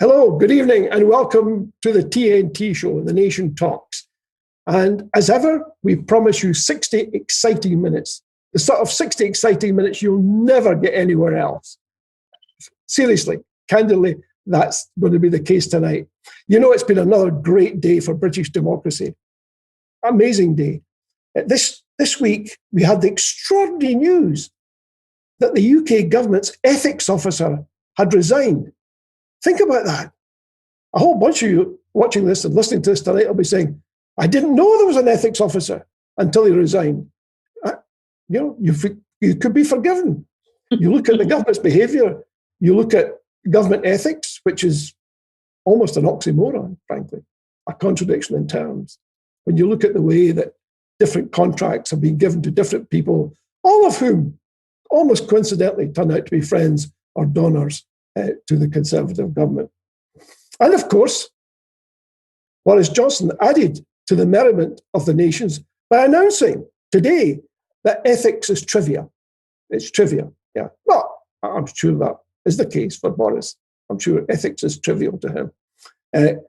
Hello, good evening, and welcome to the TNT Show, The Nation Talks. And as ever, we promise you 60 exciting minutes, the sort of 60 exciting minutes you'll never get anywhere else. Seriously, candidly, that's going to be the case tonight. You know, it's been another great day for British democracy. Amazing day. This week, we had the extraordinary news that the UK government's ethics officer had resigned. Think about that. A whole bunch of you watching this and listening to this tonight will be saying, I didn't know there was an ethics officer until he resigned. You could be forgiven. You look at the government's behaviour, you look at government ethics, which is almost an oxymoron, frankly, a contradiction in terms. When you look at the way that different contracts have been given to different people, all of whom almost coincidentally turn out to be friends or donors to the Conservative government. And of course, Boris Johnson added to the merriment of the nations by announcing today that ethics is trivia. It's trivia, yeah. Well, I'm sure that is the case for Boris. I'm sure ethics is trivial to him.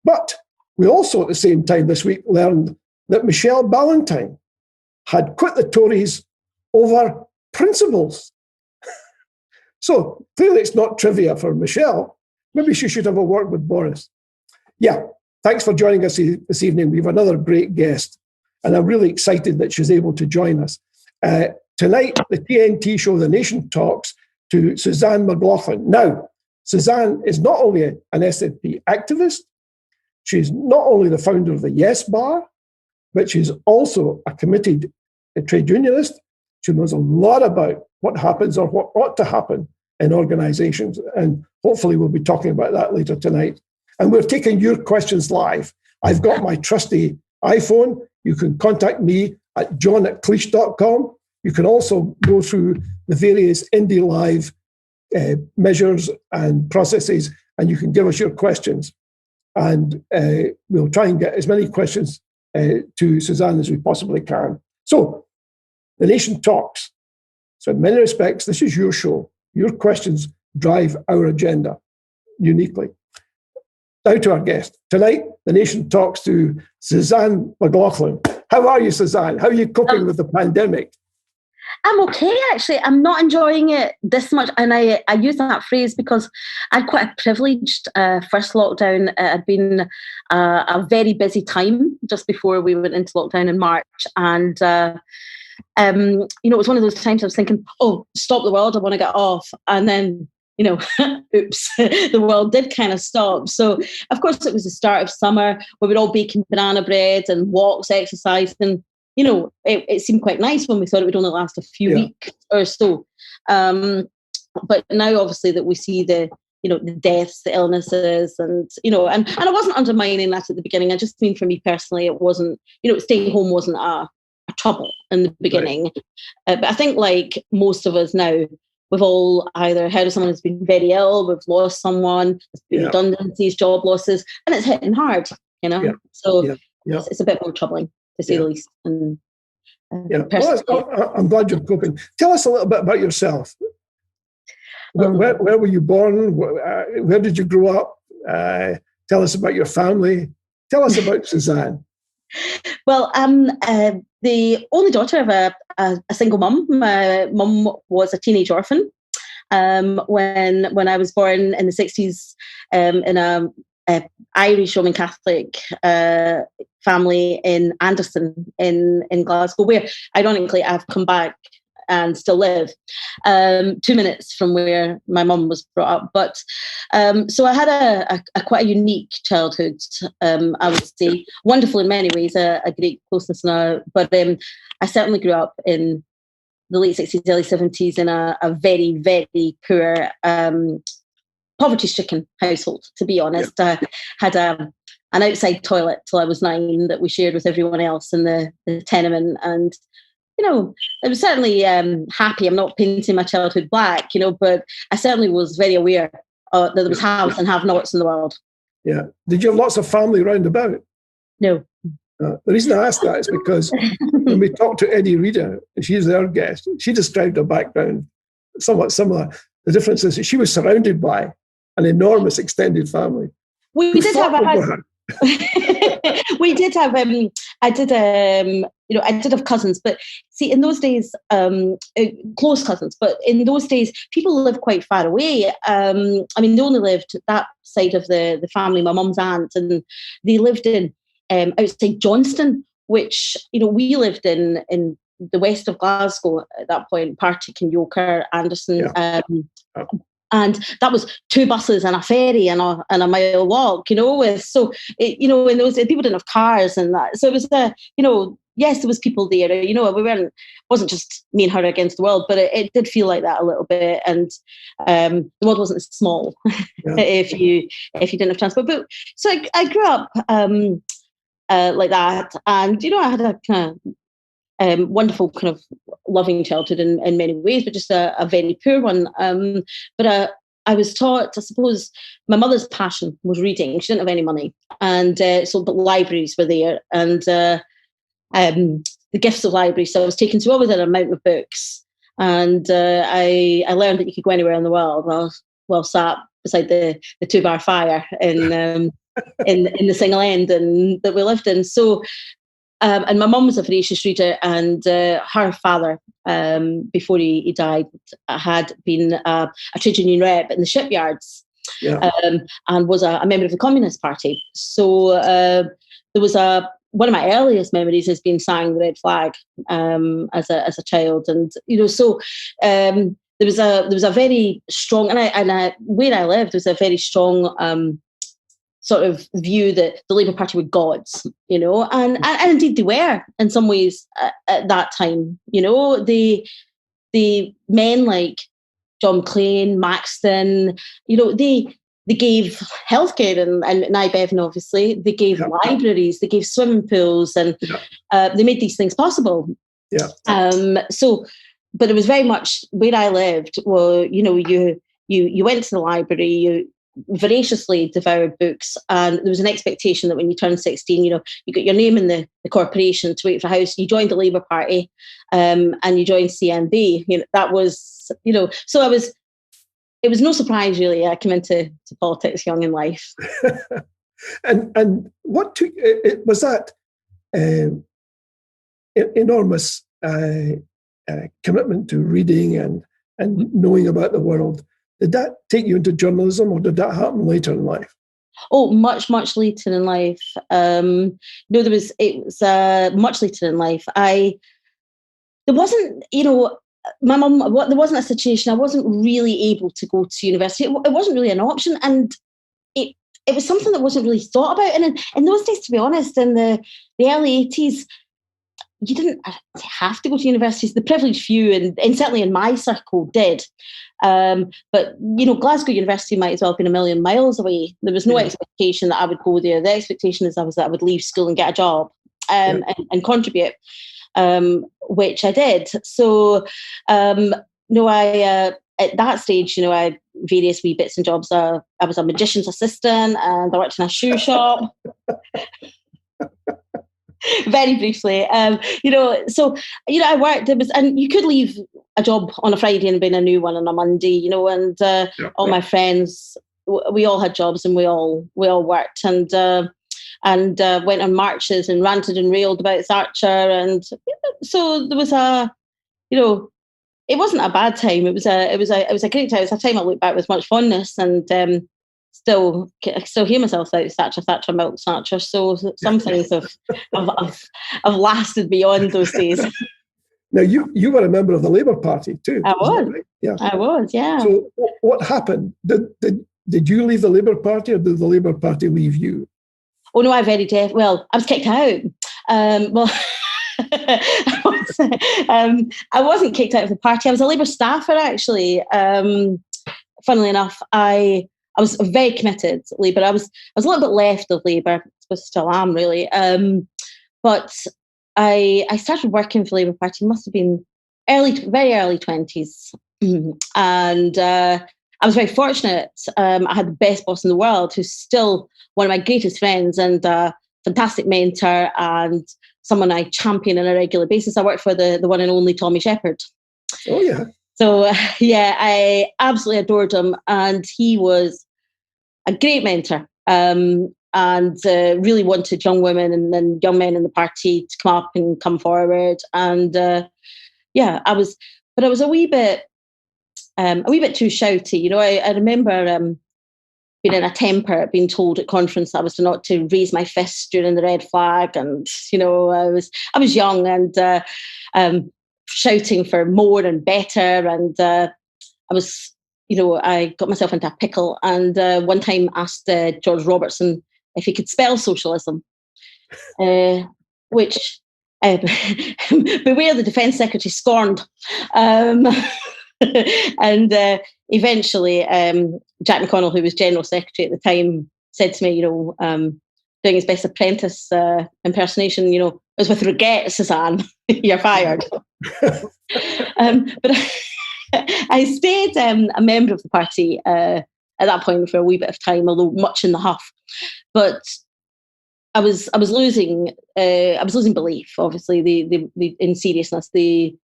But we also at the same time this week learned that Michelle Ballantyne had quit the Tories over principles. So clearly it's not trivia for Michelle. Maybe she should have a word with Boris. Yeah, thanks for joining us this evening. We have another great guest, and I'm really excited that she's able to join us. Tonight, the TNT Show, The Nation talks to Suzanne McLaughlin. Now, Suzanne is not only an SNP activist, she's not only the founder of the Yes Bar, but she's also a committed trade unionist. She knows a lot about what happens or what ought to happen in organizations. And hopefully we'll be talking about that later tonight. And we're taking your questions live. I've got my trusty iPhone. You can contact me at john@cleash.com. You can also go through the various IndyLive measures and processes, and you can give us your questions. And we'll try and get as many questions to Suzanne as we possibly can. So, the nation talks. So in many respects, this is your show. Your questions drive our agenda uniquely. Now to our guest. Tonight, the nation talks to Suzanne McLaughlin. How are you, Suzanne? How are you coping with the pandemic? I'm okay, actually. I'm not enjoying it this much. And I use that phrase because I had quite a privileged first lockdown. It had been a very busy time just before we went into lockdown in March. And it was one of those times I was thinking, oh, stop the world, I want to get off. And then, oops, the world did kind of stop. So, of course, it was the start of summer. We were all baking banana bread and walks, exercise. And, it seemed quite nice when we thought it would only last a few weeks or so. But now, obviously, that we see the deaths, the illnesses, and I wasn't undermining that at the beginning. I just mean for me personally, it wasn't, staying home wasn't a trouble in the beginning. Right. But I think like most of us now, we've all either heard of someone who's been very ill, we've lost someone, there's been redundancies, job losses, and it's hitting hard, So it's a bit more troubling, to say the least. And, well, I'm glad you're coping. Tell us a little bit about yourself. Where were you born? Where did you grow up? Tell us about your family. Tell us about Suzanne. Well, I'm the only daughter of a single mum. My mum was a teenage orphan when I was born in the 60s in a Irish Roman Catholic family in Anderson in Glasgow, where ironically I've come back and still live 2 minutes from where my mum was brought up. But so I had a quite a unique childhood, I would say, wonderful in many ways, a great closeness now. But I certainly grew up in the late 60s, early 70s in a very, very poor, poverty-stricken household, to be honest. I had an outside toilet till I was 9 that we shared with everyone else in the tenement. And I was certainly happy. I'm not painting my childhood black, but I certainly was very aware that there was haves and have-nots in the world. Yeah. Did you have lots of family round about? No. The reason I ask that is because when we talked to Eddie Reader, and she's our guest, she described her background somewhat similar. The difference is that she was surrounded by an enormous extended family. We did have we did have I did have cousins, but see, in those days, close cousins, but in those days people lived quite far away. I mean, they only lived that side of the family, my mum's aunt, and they lived in outside Johnston, which, you know, we lived in the west of Glasgow at that point, Partick and Yoker, Anderson. And that was 2 buses and a ferry and a mile walk, you know. You know, in those days, people didn't have cars and that. So it was, you know, yes, there was people there. You know, wasn't just me and her against the world, but it did feel like that a little bit. And the world wasn't as small if you didn't have transport. But so I grew up like that, and you know, I had a kind of wonderful kind of loving childhood in many ways, but just a very poor one. But I was taught, I suppose, my mother's passion was reading. She didn't have any money, and but libraries were there, and the gifts of libraries. So I was taken to always an amount of books, and I learned that you could go anywhere in the world while sat beside the 2-bar fire in the single end and that we lived in. So. And my mum was a voracious reader, and her father, before he died, had been a trade union rep in the shipyards, and was a member of the Communist Party. So there was one of my earliest memories is being sang the red flag as a child, and you know, so there was a very strong, and where I lived, there was a very strong. Sort of view that the Labour Party were gods, you know, and indeed they were in some ways at that time, you know. The men like John McLean, Maxton, you know, they gave healthcare and Naidheachdan, obviously. They gave libraries, they gave swimming pools, and they made these things possible. So, but it was very much where I lived. Well, you know, you went to the library, you voraciously devoured books, and there was an expectation that when you turned 16, you know, you got your name in the corporation to wait for a house. You joined the Labour Party, and you joined CNB. You know, that was, you know, so it was no surprise really. I came into politics young in life. and what took it was that enormous commitment to reading and knowing about the world. Did that take you into journalism, or did that happen later in life? Oh, much later in life. No, it was much later in life. There wasn't, you know, my mum. There wasn't a situation. I wasn't really able to go to university. It wasn't really an option, and it was something that wasn't really thought about. And in those days, to be honest, in the early 80s. You didn't have to go to universities. The privileged few, and certainly in my circle, did. But, you know, Glasgow University might as well have been a million miles away. There was no expectation that I would go there. The expectation is that I would leave school and get a job and contribute, which I did. So, no, at that stage, you know, I had various wee bits and jobs. I was a magician's assistant, and I worked in a shoe shop. Very briefly, you know, so, you know, I worked, and you could leave a job on a Friday and bring a new one on a Monday, you know, and all my friends, we all had jobs, and we all worked, and went on marches and ranted and railed about Thatcher, and so there was you know, it wasn't a bad time. It was a great time. It was a time I look back with much fondness, and still hear myself out Thatcher, milk Thatcher. So some things have lasted beyond those days. Now you were a member of the Labour Party too. I was. Right? Yeah. I was. Yeah. So what happened? Did you leave the Labour Party, or did the Labour Party leave you? Oh no, I was kicked out. Well. I wasn't kicked out of the party. I was a Labour staffer, actually. Funnily enough, I was very committed to Labour. I was a little bit left of Labour. I suppose still am, really. But I started working for the Labour Party. Must have been very early 20s, and I was very fortunate. I had the best boss in the world, who's still one of my greatest friends and a fantastic mentor, and someone I champion on a regular basis. I worked for the one and only Tommy Shepherd. Oh, yeah. So, I absolutely adored him. And he was a great mentor, and really wanted young women and then young men in the party to come up and come forward. And I was a wee bit too shouty. You know, I remember being in a temper, being told at conference I was not to raise my fist during the red flag, and you know, I was young and shouting for more and better, and I got myself into a pickle, and one time asked George Robertson if he could spell socialism, which beware, the Defence Secretary scorned. And eventually, Jack McConnell, who was General Secretary at the time, said to me, you know, doing his best apprentice impersonation, you know, it was with regret, Suzanne, you're fired. But I stayed a member of the party at that point for a wee bit of time, although much in the huff. But I was losing belief. Obviously, the in seriousness, they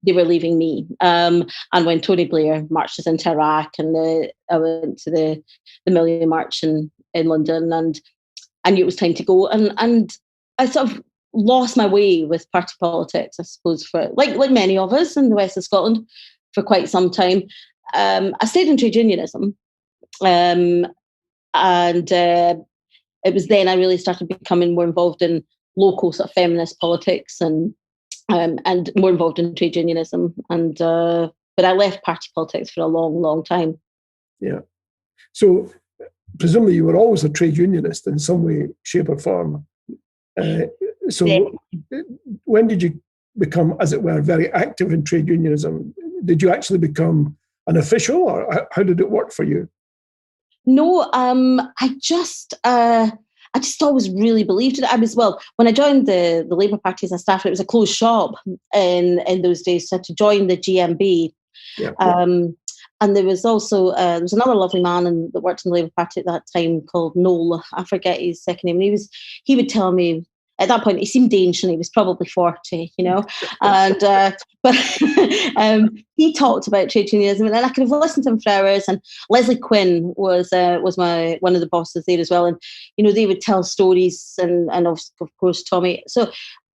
were leaving me. And when Tony Blair marched us into Iraq, and I went to the Mìltean March in London, and I knew it was time to go. And I sort of lost my way with party politics, I suppose, for like many of us in the west of Scotland, for quite some time. I stayed in trade unionism, and it was then I really started becoming more involved in local sort of feminist politics and more involved in trade unionism. And but I left party politics for a long, long time. Yeah. So presumably you were always a trade unionist in some way, shape or form. When did you become, as it were, very active in trade unionism? Did you actually become an official, or how did it work for you? No, I just always really believed it. When I joined the Labour Party as a staffer, it was a closed shop in those days. So to join the GMB, and there was also there was another lovely man that worked in the Labour Party at that time called Noel. I forget his second name. And he would tell me. At that point, he seemed ancient. He was probably 40, you know, and but he talked about trade unionism, and I could have listened to him for hours. And Leslie Quinn was one of the bosses there as well, and you know, they would tell stories, and of course Tommy. So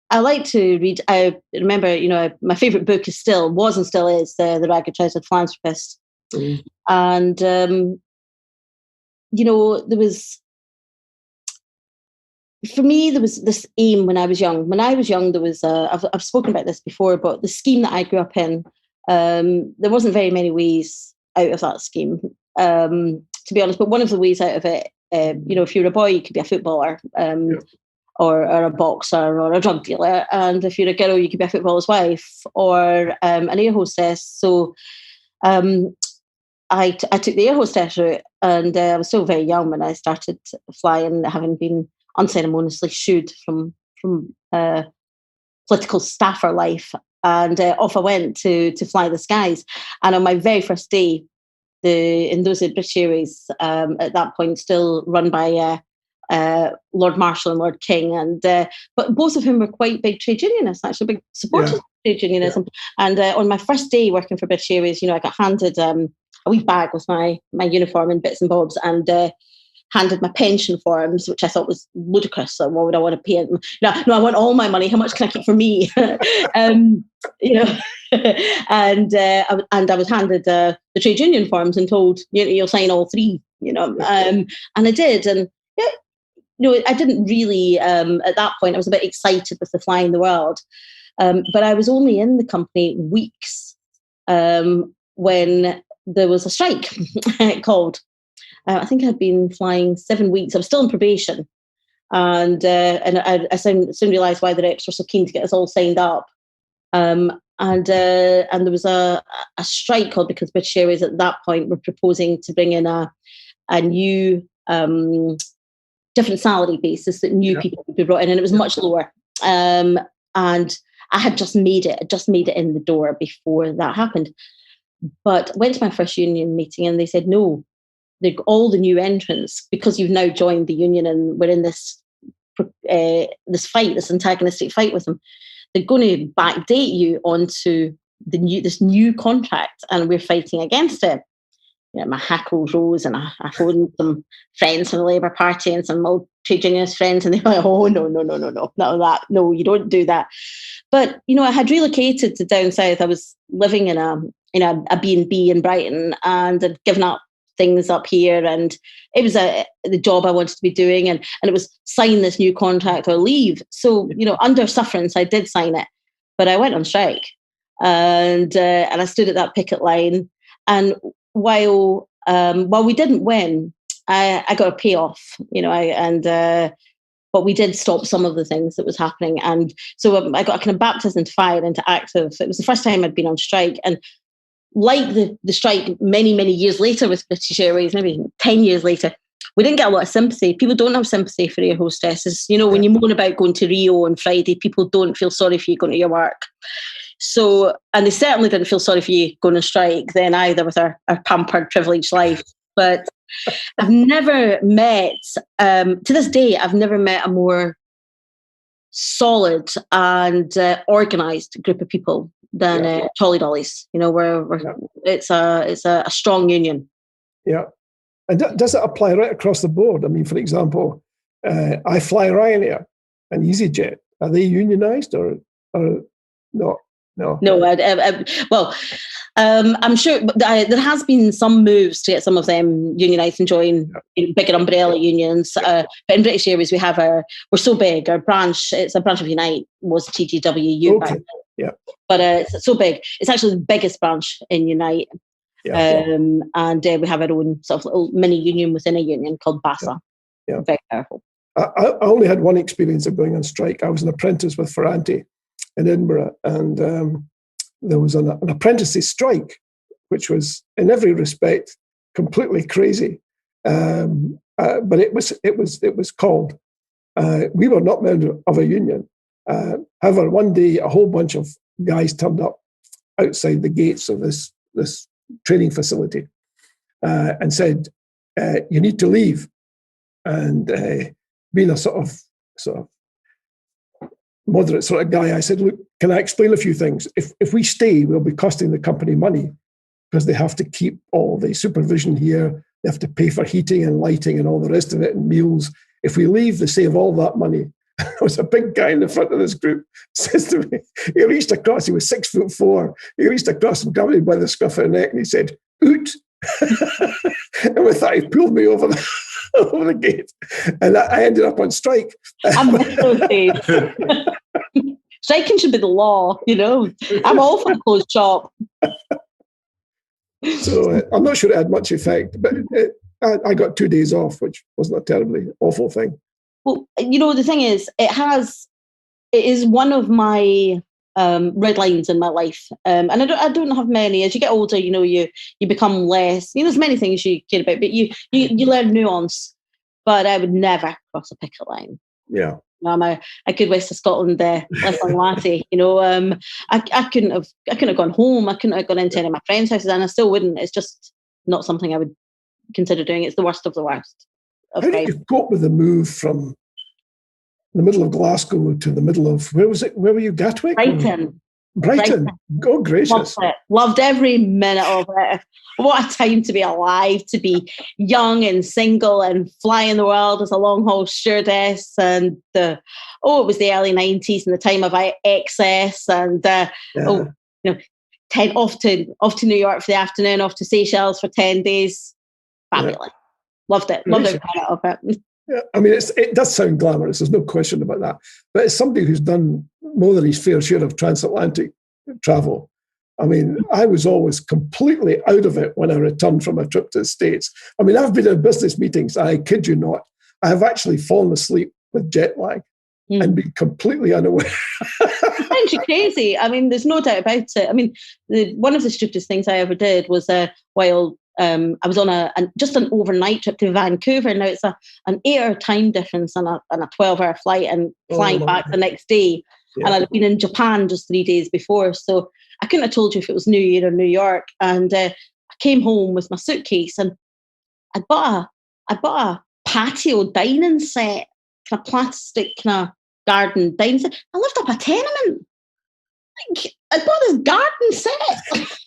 I like to read. I remember, you know, my favourite book was and still is the Ragged Trousered Philanthropist, and you know, there was. For me, there was this aim when I was young. When I was young, there was I've spoken about this before, but the scheme that I grew up in, there wasn't very many ways out of that scheme, to be honest. But one of the ways out of it, you know, if you're a boy, you could be a footballer, or a boxer, or a drug dealer, and if you're a girl, you could be a footballer's wife or an air hostess. So I took the air hostess route, and I was still very young when I started flying, having been unceremoniously shooed from political staffer life, and off I went to fly the skies. And on my very first day, in those British Airways, at that point still run by Lord Marshall and Lord King, and but both of whom were quite big trade unionists, actually big supporters of trade unionism. And on my first day working for British Airways, you know, I got handed a wee bag with my uniform and bits and bobs, and handed my pension forms, which I thought was ludicrous. So why would I want to pay it? No, I want all my money. How much can I keep for me? You know, and I was handed the trade union forms and told, you'll sign all three. You know, and I did, and you know, I didn't really at that point. I was a bit excited with the flying the world, but I was only in the company weeks when there was a strike called. I think I'd been flying 7 weeks. I was still in probation, and I soon realised why the reps were so keen to get us all signed up. And there was a strike called because British Airways at that point were proposing to bring in a new different salary basis that new people would be brought in, and it was much lower. And I had just made it in the door before that happened. But went to my first union meeting, and they said no. All the new entrants, because you've now joined the union and we're in this antagonistic fight with them, they're going to backdate you onto this new contract, and we're fighting against it. my hackles rose, and I phoned some friends from the Labour Party and some old trade unionist friends, and they were like, oh, no, none of that. No, you don't do that. But, I had relocated to down south. I was living in a B&B in Brighton, and I'd given up things up here, and it was the job I wanted to be doing, and it was sign this new contract or leave. So, under sufferance, I did sign it, but I went on strike, and I stood at that picket line, and while we didn't win, I got a payoff, but we did stop some of the things that was happening. And so I got a kind of baptism into fire, into active. It was the first time I'd been on strike. And like the strike many, many years later with British Airways, maybe 10 years later, we didn't get a lot of sympathy. People don't have sympathy for air hostesses. When you moan about going to Rio on Friday, people don't feel sorry for you going to your work. So, and they certainly didn't feel sorry for you going on strike then either, with our pampered, privileged life. But I've never met, to this day, I've never met a more solid and organised group of people than Tolly Dollies. It's a strong union. Yeah. And does it apply right across the board? I mean, for example, I fly Ryanair and EasyJet. Are they unionised or not? No. I'm sure there has been some moves to get some of them unionised and join bigger umbrella unions. But in British Airways, we're so big. Our branch, it's a branch of Unite, was TGWU. Okay. Yeah. But it's so big. It's actually the biggest branch in Unite. Yeah. And we have our own sort of little mini union within a union called BASA. Yeah. Very powerful. I only had one experience of going on strike. I was an apprentice with Ferranti in Edinburgh, and there was an apprentices strike, which was in every respect completely crazy. But it was called. We were not members of a union. However, one day a whole bunch of guys turned up outside the gates of this training facility and said, "You need to leave." And being a sort of moderate sort of guy, I said, "Look, can I explain a few things? If we stay, we'll be costing the company money because they have to keep all the supervision here. They have to pay for heating and lighting and all the rest of it and meals. If we leave, they save all that money." There was a big guy in the front of this group, says to me, he reached across, he was 6'4", he reached across and grabbed me by the scruff of the neck and he said, "Oot." And with that, he pulled me over the gate. And I ended up on strike. Striking should be the law, I'm all for the closed shop. So I'm not sure it had much effect, but I got 2 days off, which wasn't a terribly awful thing. Well, the thing is, it is one of my red lines in my life. And I don't have many. As you get older, you become less, there's many things you care about, but you learn nuance. But I would never cross a picket line. Yeah. I'm a good West of Scotland lifelong laddie. I couldn't have gone home. I couldn't have gone into any of my friends' houses, and I still wouldn't. It's just not something I would consider doing. It's the worst of the worst. How did you cope with the move from the middle of Glasgow to the middle of, where was it? Where were you, Gatwick? Brighton. Oh, gracious. Loved every minute of it. What a time to be alive, to be young and single and flying the world as a long-haul stewardess. And it was the early 90s and the time of excess. And off to New York for the afternoon, off to Seychelles for 10 days. Fabulous. Yeah. Loved it. Loved every minute of it. Yeah, I mean, it does sound glamorous. There's no question about that. But as somebody who's done more than his fair share of transatlantic travel, I mean, I was always completely out of it when I returned from a trip to the States. I mean, I've been in business meetings, I kid you not. I have actually fallen asleep with jet lag and been completely unaware. Sounds crazy. I mean, there's no doubt about it. I mean, one of the stupidest things I ever did was while I was on just an overnight trip to Vancouver. Now it's an 8-hour time difference and a 12-hour flight and flying back the next day. Yeah. And I'd been in Japan just 3 days before, so I couldn't have told you if it was New Year or New York. And I came home with my suitcase and I bought a patio dining set, kind of plastic, kind of garden dining set. I lived up a tenement. I bought this garden set.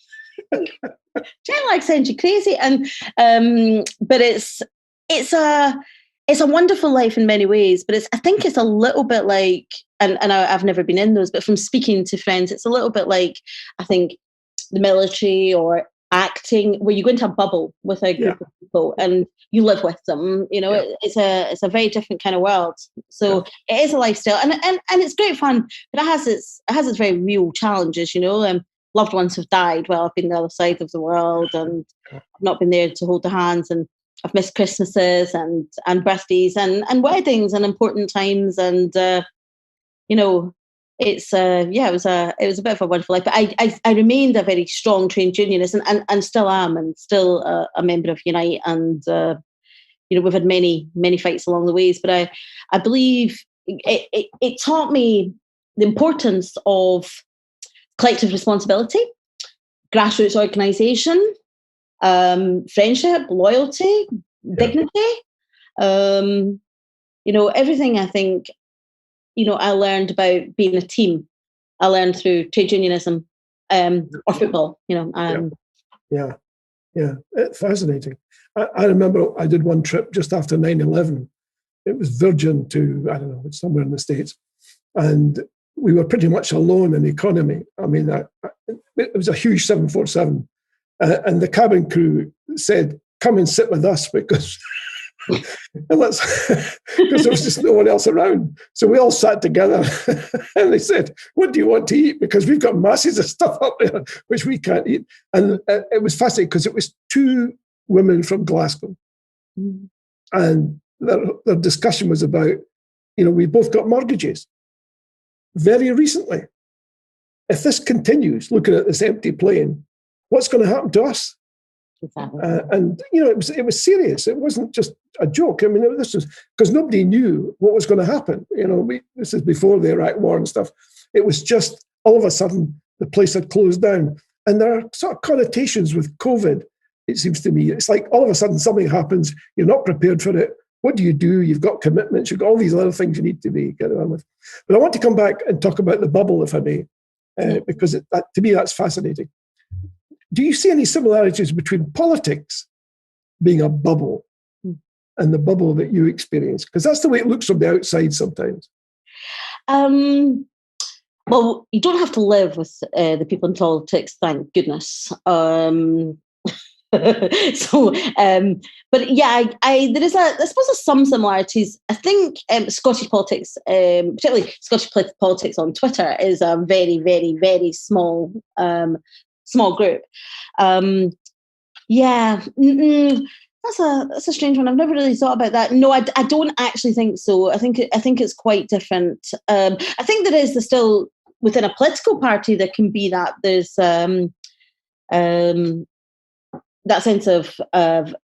Jet lag sends you crazy, and but it's a wonderful life in many ways. But I think it's a little bit like, and I've never been in those, but from speaking to friends, it's a little bit like, I think, the military or acting, where you go into a bubble with a group of people and you live with them. It's a very different kind of world. So it is a lifestyle, and it's great fun, but it has its very real challenges. Loved ones have died while I've been on the other side of the world, and I've not been there to hold their hands, and I've missed Christmases and birthdays and weddings and important times, and it's it was a bit of a wonderful life. But I remained a very strong trade unionist, and still am, and still a member of Unite, and we've had many fights along the ways. But I believe it taught me the importance of collective responsibility, grassroots organisation, friendship, loyalty, dignity. Everything, I think, I learned about being a team. I learned through trade unionism or football. It's fascinating. I remember I did one trip just after 9/11. It was Virgin to, I don't know, it's somewhere in the States. And we were pretty much alone in economy. I mean, it was a huge 747. And the cabin crew said, come and sit with us because there was just no one else around. So we all sat together and they said, what do you want to eat? Because we've got masses of stuff up there, which we can't eat. And it was fascinating because it was two women from Glasgow. And their discussion was about, we both got mortgages very recently. If this continues, looking at this empty plane, what's going to happen to us? Exactly. And it was serious. It wasn't just a joke. I mean, this was because nobody knew what was going to happen. This is before the Iraq War and stuff. It was just all of a sudden the place had closed down, and there are sort of connotations with COVID. It seems to me it's like all of a sudden something happens. You're not prepared for it. What do? You've got commitments. You've got all these other things you need to be getting on with. But I want to come back and talk about the bubble, if I may, because to me that's fascinating. Do you see any similarities between politics being a bubble and the bubble that you experience? Because that's the way it looks from the outside sometimes. Well, you don't have to live with the people in politics, thank goodness. But yeah, there is I suppose there's some similarities. I think Scottish politics, particularly Scottish politics on Twitter, is a very, very, very small group. That's a strange one. I've never really thought about that. No, I don't actually think so. I think it's quite different. I think there's still within a political party there can be that there's that sense of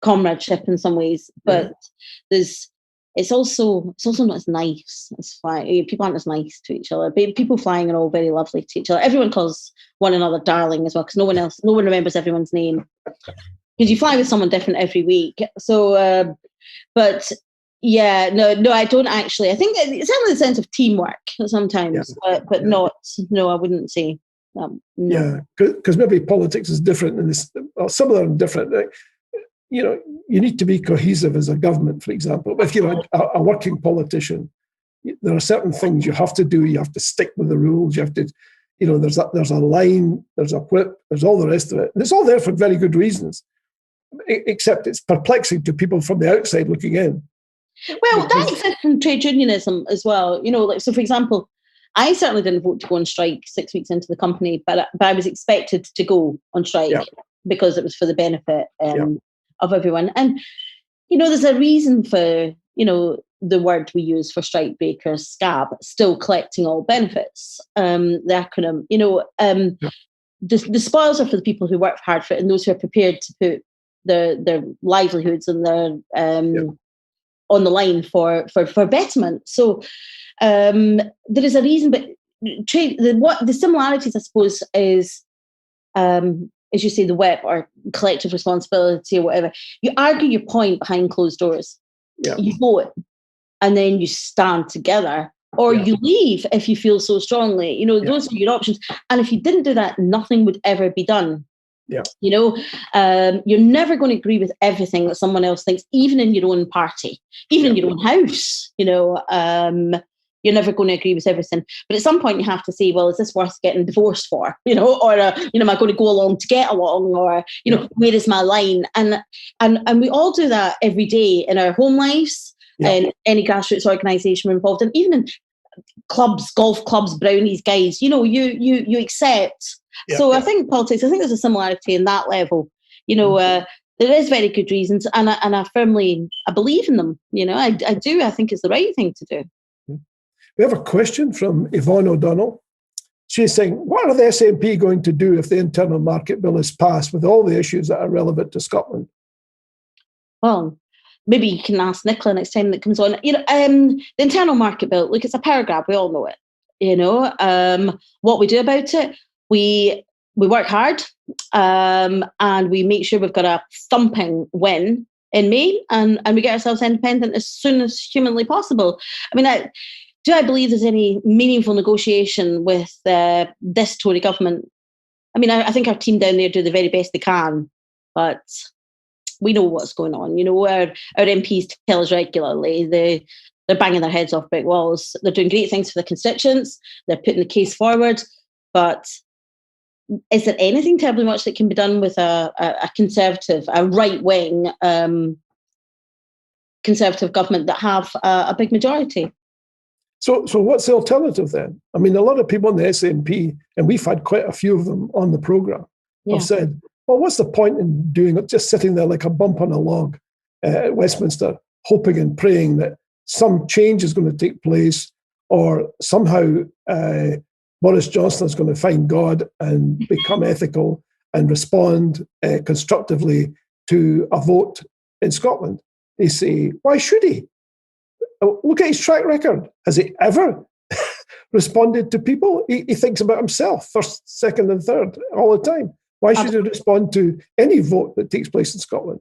comradeship in some ways, but it's also not as nice. It's fine. People aren't as nice to each other. People flying are all very lovely to each other. Everyone calls one another darling as well, because no one remembers everyone's name, because you fly with someone different every week. So, but yeah, no, I don't actually. I think it's certainly a sense of teamwork sometimes, but not. No, I wouldn't say. No. Yeah, because maybe politics is different in this, or similar and different. You need to be cohesive as a government, for example. If you're a working politician, there are certain things you have to do. You have to stick with the rules. You have to, there's a line, there's a whip, there's all the rest of it. And it's all there for very good reasons, except it's perplexing to people from the outside looking in. Well, that exists in trade unionism as well. So for example, I certainly didn't vote to go on strike 6 weeks into the company, but I was expected to go on strike because it was for the benefit of everyone. And, there's a reason for, the word we use for strike breakers, SCAB, still collecting all benefits, the acronym. The spoils are for the people who work hard for it and those who are prepared to put their livelihoods and their on the line for betterment. So there is a reason, but the similarities, I suppose, is as you say, the whip or collective responsibility or whatever. You argue your point behind closed doors. Yeah. You vote, and then you stand together, or you leave if you feel so strongly. Those are your options. And if you didn't do that, nothing would ever be done. Yeah. You know, you're never going to agree with everything that someone else thinks, even in your own party, even in your own house. You know, you're never going to agree with everything. But at some point, you have to say, well, is this worth getting divorced for? You know, or you know, am I going to go along to get along? Or you know, where is my line? And we all do that every day in our home lives, and any grassroots organisation we're involved in, even in clubs, golf clubs, brownies, guys. You know, you accept. So I think politics, I think there's a similarity in that level. You know, there is very good reasons, and I believe in them. You know, I do. I think it's the right thing to do. We have a question from Yvonne O'Donnell. She's saying, what are the SNP going to do if the internal market bill is passed with all the issues that are relevant to Scotland? Well, maybe you can ask Nicola next time that comes on. You know, the internal market bill, look, it's a power grab. We all know it. You know, what we do about it, we work hard, and we make sure we've got a thumping win in May, and we get ourselves independent as soon as humanly possible. I mean, do I believe there's any meaningful negotiation with this Tory government? I mean, I think our team down there do the very best they can, but we know what's going on. You know, our MPs tell us regularly they're banging their heads off brick walls. They're doing great things for the constituents. They're putting the case forward, but is there anything terribly much that can be done with a conservative, a right-wing conservative government that have a big majority? So what's the alternative then? I mean, a lot of people in the SNP, and we've had quite a few of them on the programme, have said, well, what's the point in doing it, just sitting there like a bump on a log at Westminster, hoping and praying that some change is going to take place, or somehow Boris Johnson is going to find God and become ethical and respond constructively to a vote in Scotland? They say, why should he? Look at his track record. Has he ever responded to people? He thinks about himself first, second, and third all the time. Why should he respond to any vote that takes place in Scotland?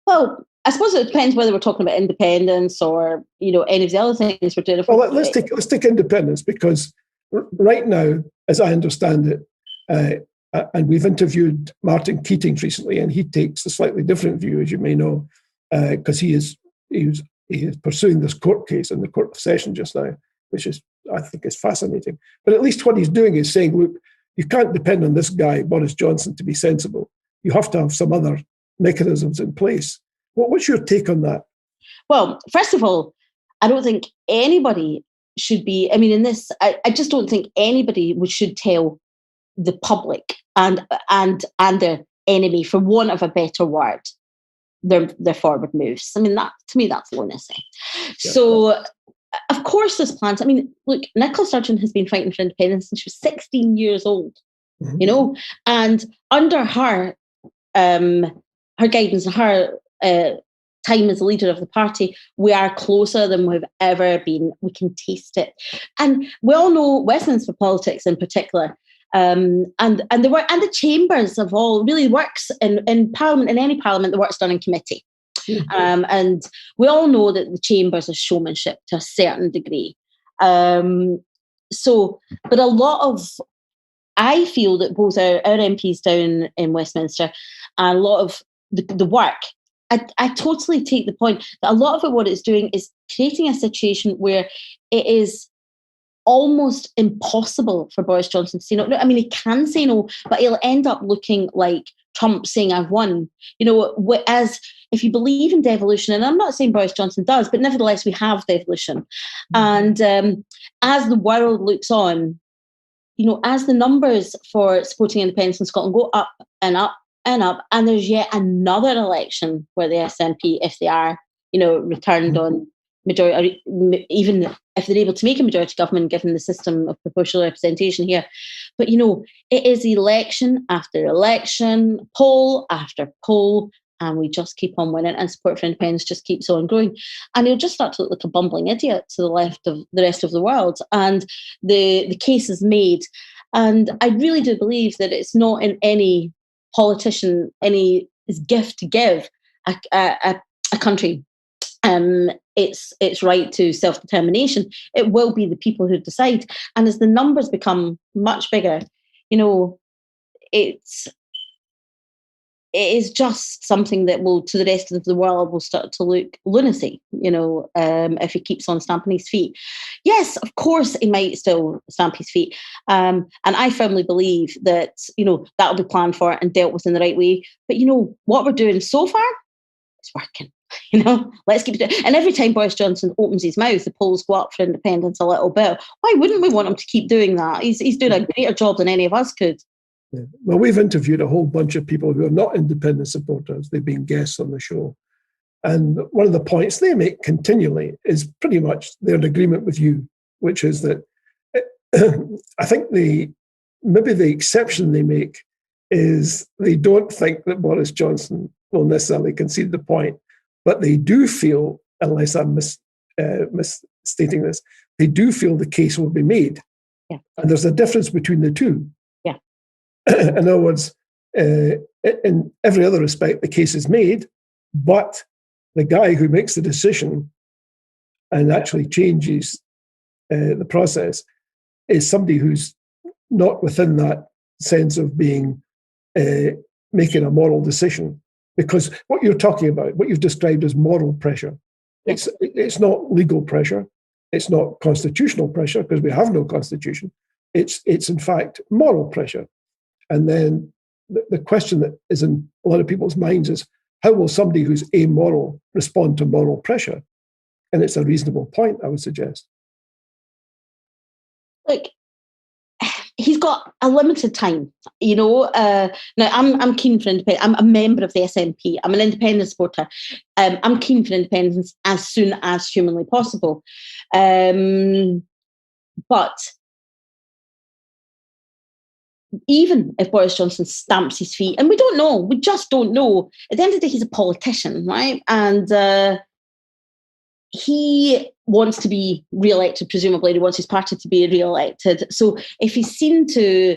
Well, I suppose it depends whether we're talking about independence or, you know, any of the other things we're doing. Well, let's take independence, because right now, as I understand it, and we've interviewed Martin Keating recently, and he takes a slightly different view, as you may know, because he is pursuing this court case in the Court of Session just now, which I think is fascinating. But at least what he's doing is saying, look, you can't depend on this guy, Boris Johnson, to be sensible. You have to have some other mechanisms in place. What's your take on that? Well, first of all, I don't think anybody should be, I mean, in this, I just don't think anybody should tell the public and their enemy, for want of a better word, their forward moves. I mean, that to me, that's lunacy. Yeah. So, of course, there's plans. I mean, look, Nicola Sturgeon has been fighting for independence since she was 16 years old, you know, and under her guidance and her time as the leader of the party, we are closer than we've ever been. We can taste it. And we all know Westminster politics in particular, and the chambers of all really works in Parliament, in any Parliament, the work's done in committee. Mm-hmm. And we all know that the chambers are showmanship to a certain degree. But a lot of, I feel that both our MPs down in Westminster and a lot of the work, I totally take the point that a lot of it, what it's doing is creating a situation where it is almost impossible for Boris Johnson to say no. I mean, he can say no, but he'll end up looking like Trump saying I've won. You know, as if you believe in devolution, and I'm not saying Boris Johnson does, but nevertheless, we have devolution. Mm-hmm. And as the world looks on, you know, as the numbers for supporting independence in Scotland go up and up and up, and there's yet another election where the SNP, if they are, you know, returned on majority, or even if they're able to make a majority government, given the system of proportional representation here. But, you know, it is election after election, poll after poll, and we just keep on winning, and support for independence just keeps on growing. And he'll just start to look like a bumbling idiot to the left of the rest of the world. And the case is made. And I really do believe that it's not in any politician any gift to give a country its right to self-determination. It will be the people who decide. And as the numbers become much bigger, you know, it's is just something that will, to the rest of the world, will start to look lunacy, if he keeps on stamping his feet. Yes, of course, he might still stamp his feet. And I firmly believe that, that'll be planned for and dealt with in the right way. But, what we're doing so far, it's working. Let's keep it doing. And every time Boris Johnson opens his mouth, the polls go up for independence a little bit. Why wouldn't we want him to keep doing that? He's doing a greater job than any of us could. Yeah. Well, we've interviewed a whole bunch of people who are not independent supporters. They've been guests on the show. And one of the points they make continually is pretty much they're in agreement with you, which is that I think maybe the exception they make is they don't think that Boris Johnson will necessarily concede the point, but they do feel, unless I'm misstating this, they do feel the case will be made. Yeah. And there's a difference between the two. In other words, in every other respect, the case is made, but the guy who makes the decision and actually changes the process is somebody who's not within that sense of being making a moral decision. Because what you're talking about, what you've described as moral pressure, it's not legal pressure, it's not constitutional pressure, because we have no constitution. It's in fact moral pressure. And then the question that is in a lot of people's minds is, how will somebody who's amoral respond to moral pressure? And it's a reasonable point, I would suggest. Look, he's got a limited time, Now, I'm keen for independence. I'm a member of the SNP. I'm an independent supporter. I'm keen for independence as soon as humanly possible. But even if Boris Johnson stamps his feet, and we don't know, we just don't know. At the end of the day, he's a politician, right? And he wants to be re-elected, presumably. He wants his party to be re-elected. So if he's seen to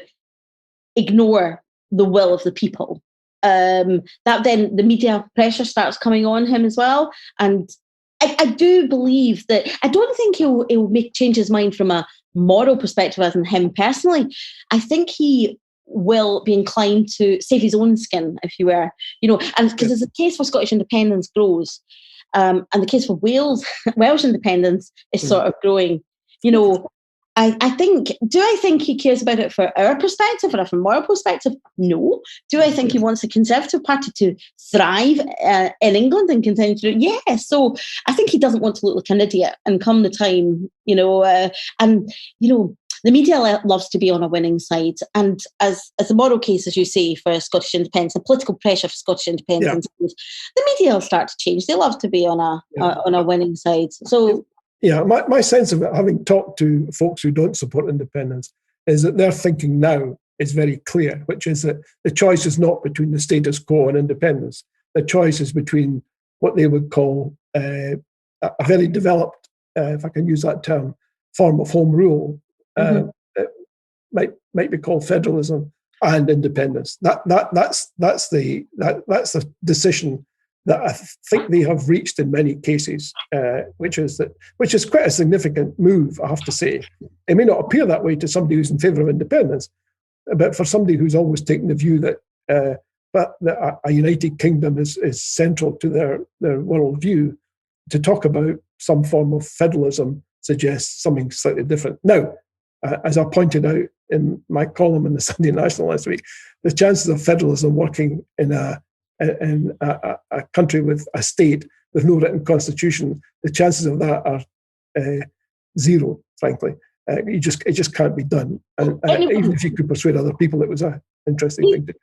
ignore the will of the people, that then the media pressure starts coming on him as well. And I do believe that, I don't think he'll change his mind from a moral perspective as in him personally. I think he will be inclined to save his own skin, if you were, and because as the case for Scottish independence grows, and the case for Welsh independence is sort of growing, I think he cares about it for our perspective or from a moral perspective? No. Do I think he wants the Conservative Party to thrive in England and continue to do it? Yes. So I think he doesn't want to look like an idiot, and come the time, the media loves to be on a winning side. And as the moral case, as you say, for Scottish independence, the political pressure for Scottish independence, the media will start to change. They love to be on a winning side. So. Yeah, my sense of it, having talked to folks who don't support independence, is that their thinking now is very clear, which is that the choice is not between the status quo and independence. The choice is between what they would call a very developed, if I can use that term, form of home rule, that might be called federalism, and independence. That's the decision that I think they have reached in many cases, which is quite a significant move, I have to say. It may not appear that way to somebody who's in favour of independence, but for somebody who's always taken the view that a United Kingdom is central to their worldview, to talk about some form of federalism suggests something slightly different. Now, as I pointed out in my column in the Sunday National last week, the chances of federalism working in a country with a state with no written constitution, the chances of that are zero, frankly. It just can't be done. And even if you could persuade other people, it was an interesting thing to do.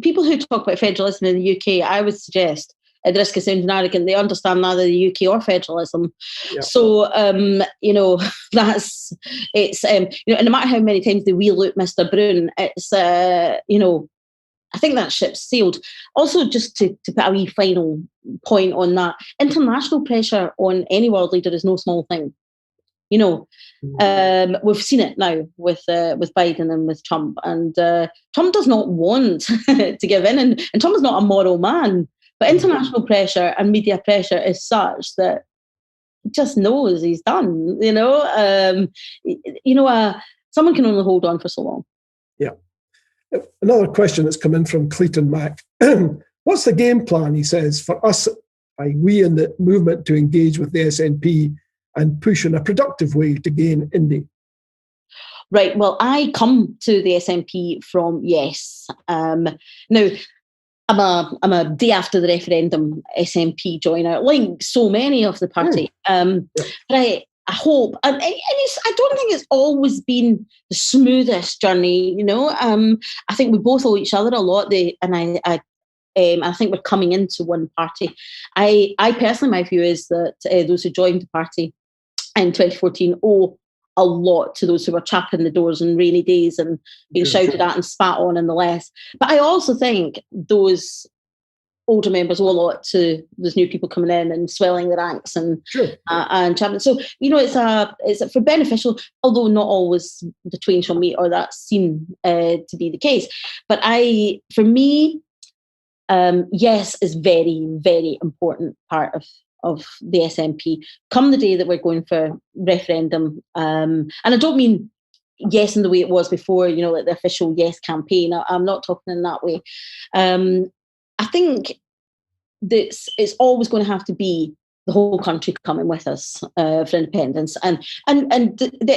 People who talk about federalism in the UK, I would suggest, at the risk of sounding arrogant, they understand neither the UK or federalism. Yeah. So, and no matter how many times they wheel out Mr. Brown, it's, I think that ship's sailed. Also, just to put a wee final point on that, international pressure on any world leader is no small thing. We've seen it now with Biden and with Trump, and Trump does not want to give in, and Trump is not a moral man. But international pressure and media pressure is such that he just knows he's done. Someone can only hold on for so long. Yeah. Another question that's come in from Clayton Mack. What's the game plan, he says, for us, we in the movement, to engage with the SNP and push in a productive way to gain Indy? Right. Well, I come to the SNP from Yes. Now, I'm a day after the referendum SNP joiner, like so many of the party. But I hope, and I don't think it's always been the smoothest journey. I think we both owe each other a lot. I think we're coming into one party. I personally, my view is that those who joined the party in 2014 owe a lot to those who were chapping the doors on rainy days and being shouted at and spat on and the less. But I also think those older members owe a lot to those new people coming in and swelling the ranks and chapping. So it's for beneficial, although not always the twain shall meet, or that seem to be the case. But for me, Yes is very, very important part of the SNP. Come the day that we're going for referendum, and I don't mean Yes in the way it was before, like the official Yes campaign. I'm not talking in that way. I think that it's always going to have to be the whole country coming with us for independence. And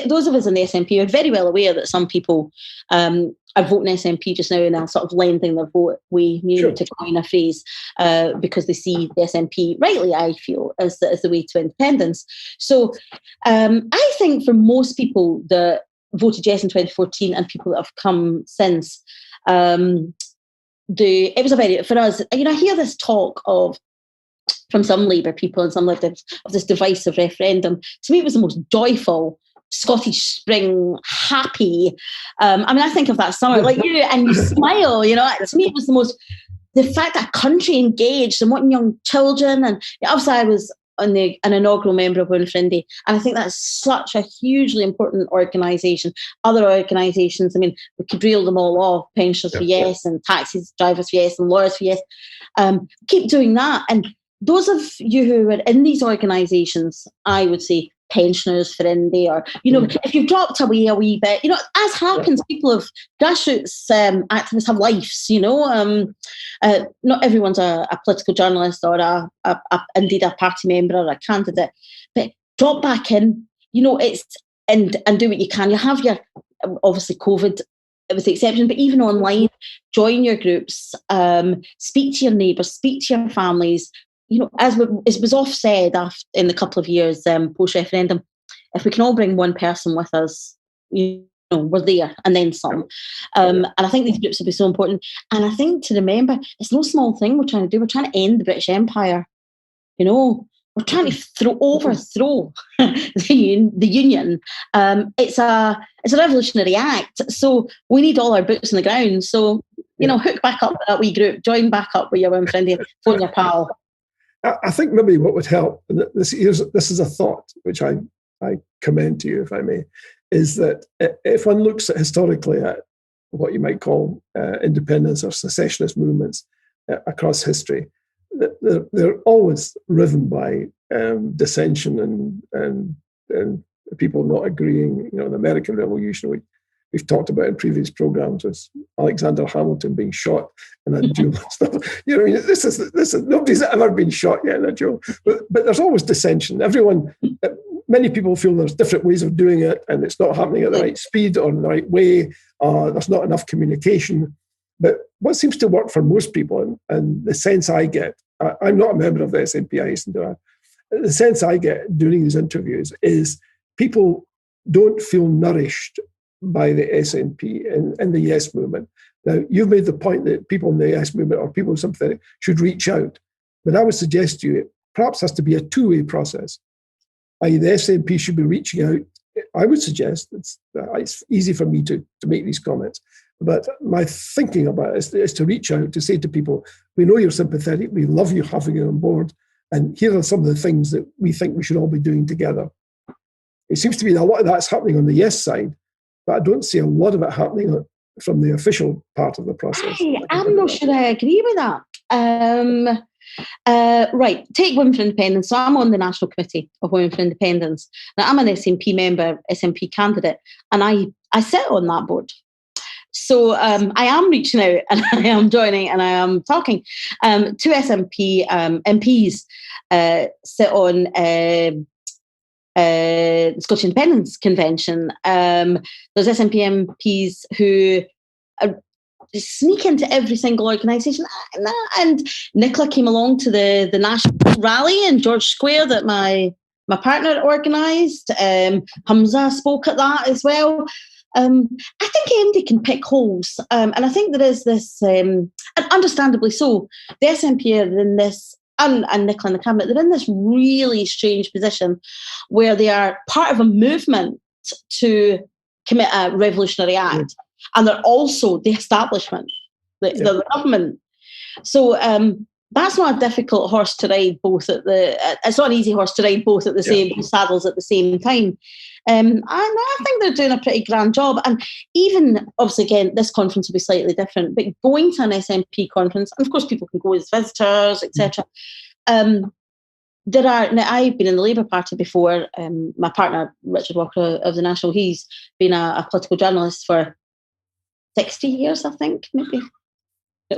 those of us in the SNP are very well aware that some people are voting SNP just now and are sort of lending their vote away, to coin a phrase, because they see the SNP, rightly I feel, as the way to independence. So I think for most people that voted Yes in 2014 and people that have come since, it was a very, for us, I hear this talk from some Labour people and some Lib Dems of this divisive referendum. To me, it was the most joyful, Scottish spring, happy. I think of that summer, like you, and you smile, To me, it was the fact that country engaged and wanting young children. And obviously, I was an inaugural member of Women for Indy, and I think that's such a hugely important organisation. Other organisations, we could reel them all off: pensioners for Yes, and taxi drivers for Yes, and lawyers for Yes. Keep doing that. And those of you who are in these organisations, I would say pensioners for Indy, or if you've dropped away a wee bit, as happens, people of grassroots activists have lives. Not everyone's a political journalist or indeed a party member or a candidate, but drop back in. It's and do what you can. You have your obviously COVID, it was the exception, but even online, join your groups, speak to your neighbours, speak to your families. As it was oft said in the couple of years post-referendum, if we can all bring one person with us, we're there, and then some. And I think these groups will be so important. And I think to remember, it's no small thing we're trying to do. We're trying to end the British Empire. We're trying to overthrow the Union. It's a revolutionary act. So we need all our boots on the ground. So, hook back up with that wee group, join back up with your one friend, phone your pal. I think maybe what would help, and this is a thought which I commend to you, if I may, is that if one looks historically at what you might call independence or secessionist movements across history, they're always riven by dissension and people not agreeing. The American Revolution, we've talked about in previous programs, was Alexander Hamilton being shot in a duel and stuff. This is nobody's ever been shot yet in a duel. But there's always dissension. Many people feel there's different ways of doing it, and it's not happening at the right speed or in the right way. There's not enough communication. But what seems to work for most people, and the sense I get, I'm not a member of the SNP, I hasten to add, the sense I get during these interviews is people don't feel nourished by the SNP and the Yes movement. Now, you've made the point that people in the Yes movement or people sympathetic should reach out. But I would suggest to you, it perhaps has to be a two-way process. I.e., the SNP should be reaching out. I would suggest, it's easy for me to make these comments, but my thinking about it is to reach out, to say to people, we know you're sympathetic, we love you having you on board, and here are some of the things that we think we should all be doing together. It seems to be a lot of that's happening on the Yes side, but I don't see a lot of it happening from the official part of the process. I'm not sure I agree with that. Right, take Women for Independence. So I'm on the National Committee of Women for Independence. Now, I'm an SNP member, SNP candidate, and I sit on that board. So I am reaching out and I am joining and I am talking. Two SNP MPs sit on the Scottish Independence Convention. There's SNP MPs who sneak into every single organisation. And Nicola came along to the national rally in George Square that my partner organised. Hamza spoke at that as well. I think AMD can pick holes, and I think there is this, and understandably so, the SNP are in this, and Nicola in the cabinet, they're in this really strange position where they are part of a movement to commit a revolutionary act, and they're also the establishment, the government. So that's not a difficult horse to ride. It's not an easy horse to ride both at the same saddles at the same time. And I think they're doing a pretty grand job. And even, obviously, again, this conference will be slightly different, but going to an SNP conference, and of course people can go as visitors, etc. Now, I've been in the Labour Party before. My partner, Richard Walker of the National, he's been a political journalist for 60 years, I think, maybe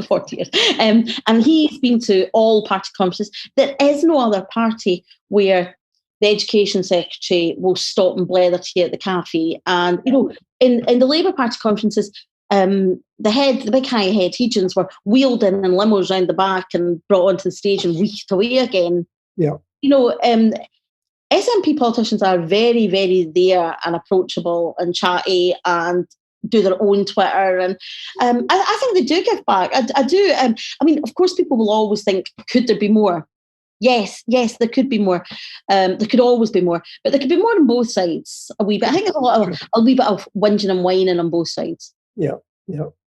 40 years. And he's been to all party conferences. There is no other party where the Education Secretary will stop and blether to you at the cafe. And, in the Labour Party conferences, the big high Naidheachans were wheeled in limos round the back and brought onto the stage and wreathed away again. Yeah. SNP politicians are very, very there and approachable and chatty and do their own Twitter. And I think they do give back. I do. I mean, of course, people will always think, could there be more? Yes, there could be more. There could always be more, but there could be more on both sides a wee bit. I think there's a wee bit of whinging and whining on both sides. Yeah.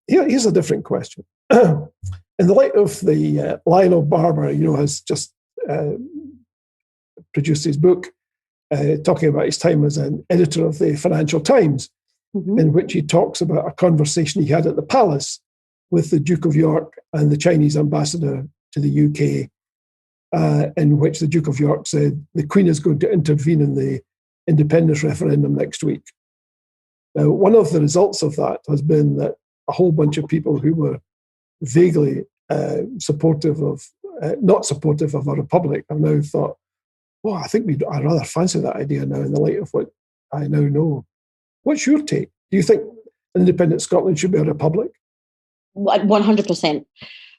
Here's a different question. In the light of the Lionel Barber, has just produced his book talking about his time as an editor of the Financial Times, in which he talks about a conversation he had at the Palace with the Duke of York and the Chinese ambassador to the UK. In which the Duke of York said the Queen is going to intervene in the independence referendum next week. Now, one of the results of that has been that a whole bunch of people who were vaguely not supportive of a republic have now thought, well, I think I rather fancy that idea now in the light of what I now know. What's your take? Do you think independent Scotland should be a republic? 100%.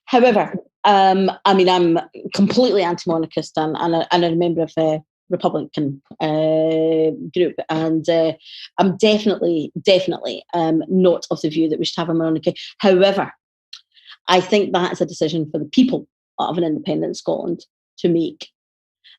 However, I'm completely anti-monarchist and a member of a Republican group, and I'm definitely not of the view that we should have a monarchy. However, I think that is a decision for the people of an independent Scotland to make.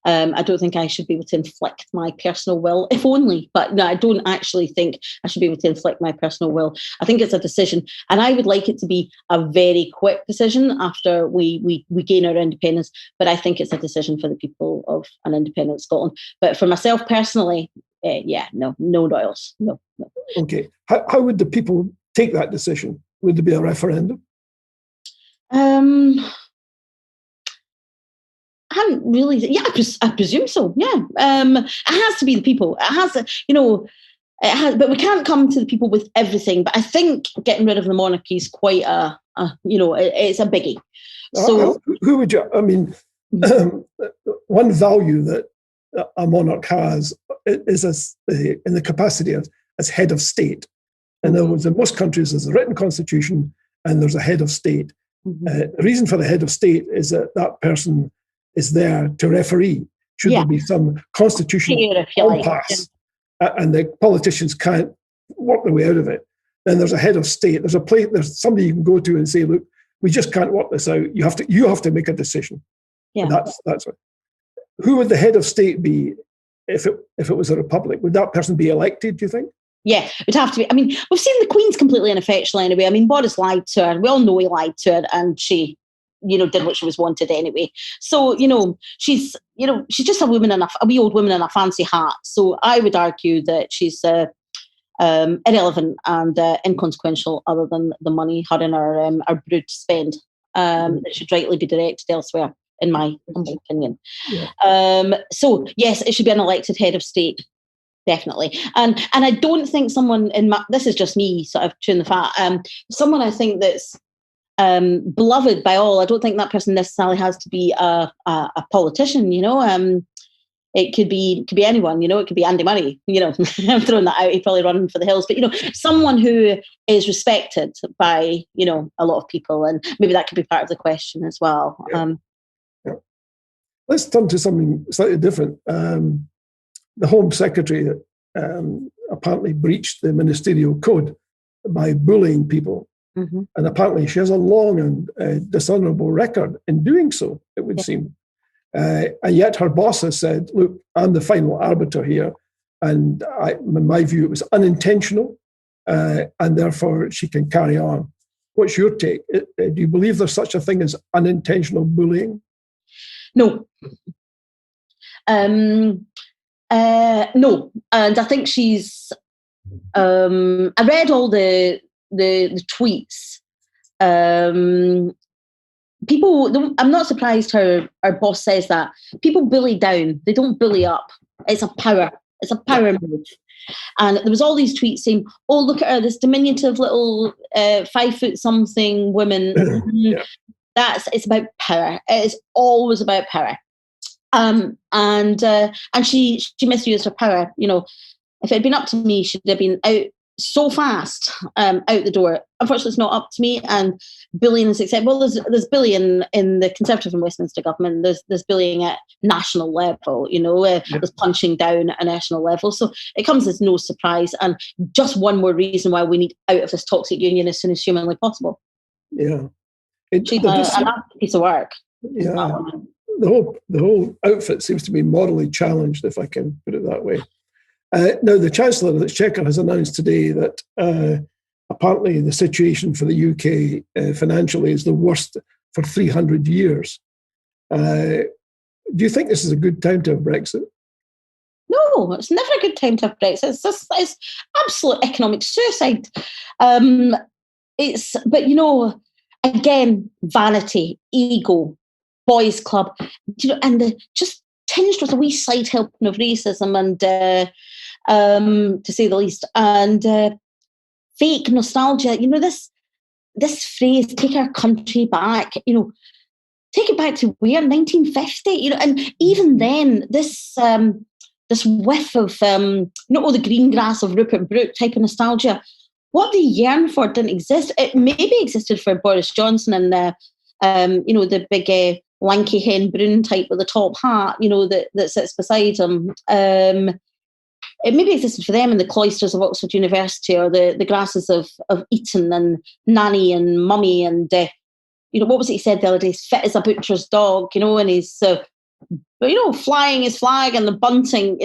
I don't think I should be able to inflict my personal will, if only, but no, I don't actually think I should be able to inflict my personal will. I think it's a decision, and I would like it to be a very quick decision after we gain our independence, but I think it's a decision for the people of an independent Scotland. But for myself personally, no Royals, no. Okay. How would the people take that decision? Would there be a referendum? I hadn't really. Yeah, I presume so. Yeah, it has to be the people. It has to, it has. But we can't come to the people with everything. But I think getting rid of the monarchy is quite it's a biggie. So, who would you? I mean, one value that a monarch has is in the capacity as head of state. In other words, in most countries, there's a written constitution and there's a head of state. The reason for the head of state is that person is there to referee should there be some constitutional impasse and the politicians can't work their way out of it. Then there's a head of state. There's somebody you can go to and say, look, we just can't work this out. You have to make a decision. Yeah. And that's it. Who would the head of state be if it was a republic? Would that person be elected, do you think? Yeah, it'd have to be. I mean, we've seen the Queen's completely ineffectual anyway. I mean, Boris lied to her. We all know he lied to her, and she did what she was wanted anyway. So, she's just a wee old woman in a fancy hat. So I would argue that she's irrelevant and inconsequential other than the money her and our brood spend. That should rightly be directed elsewhere, in my humble opinion. Yeah. So, yes, it should be an elected head of state. definitely. And I don't think someone this is just me sort of chewing the fat. Someone I think that's beloved by all. I don't think that person necessarily has to be a politician. It could be anyone. It could be Andy Murray. I'm throwing that out. He'd probably run for the hills. But someone who is respected by a lot of people, and maybe that could be part of the question as well. Yeah. Let's turn to something slightly different. The Home Secretary apparently breached the ministerial code by bullying people. Mm-hmm. And apparently she has a long and dishonourable record in doing so, it would seem. And yet her boss has said, look, I'm the final arbiter here. And in my view, it was unintentional, and therefore she can carry on. What's your take? Do you believe there's such a thing as unintentional bullying? No. No. And I think she's... I read all the tweets. People, I'm not surprised her boss says that. People bully down, they don't bully up. It's a power move. And there was all these tweets saying, oh, look at her, this diminutive little 5 foot something woman. Yeah. It's about power. It is always about power. And she misused her power. If it had been up to me, she'd have been out so fast, out the door. Unfortunately, it's not up to me, and bullying is acceptable. Well, there's bullying in the Conservative and Westminster government. There's bullying at national level. There's punching down at a national level. So it comes as no surprise, and just one more reason why we need out of this toxic union as soon as humanly possible. Yeah, she's a piece of work. Yeah, the whole outfit seems to be morally challenged, if I can put it that way. Now, the Chancellor of the Exchequer has announced today that apparently the situation for the UK financially is the worst for 300 years. Do you think this is a good time to have Brexit? No, it's never a good time to have Brexit. It's absolute economic suicide. But again, vanity, ego, boys' club, and just tinged with a wee side helping of racism and to say the least, and fake nostalgia. This phrase, take our country back, take it back to where? 1950, and even then this whiff of the green grass of Rupert Brooke type of nostalgia, what they yearn for didn't exist. It maybe existed for Boris Johnson and the big lanky hen Brun type with the top hat, that sits beside him. It maybe existed for them in the cloisters of Oxford University, or the grasses of Eton and Nanny and Mummy, and what was it he said the other day? He's fit as a butcher's dog, and he's flying his flag and the bunting,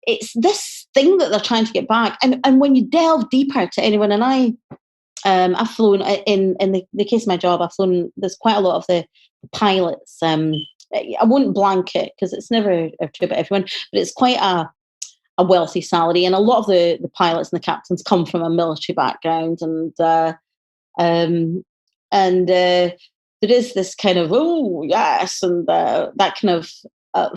it's this thing that they're trying to get back. And when you delve deeper to anyone, and I've flown in the case of my job, there's quite a lot of the pilots. I won't blanket because it's never true about everyone, but it's quite a wealthy salary, and a lot of the pilots and the captains come from a military background, and there is this kind of and that kind of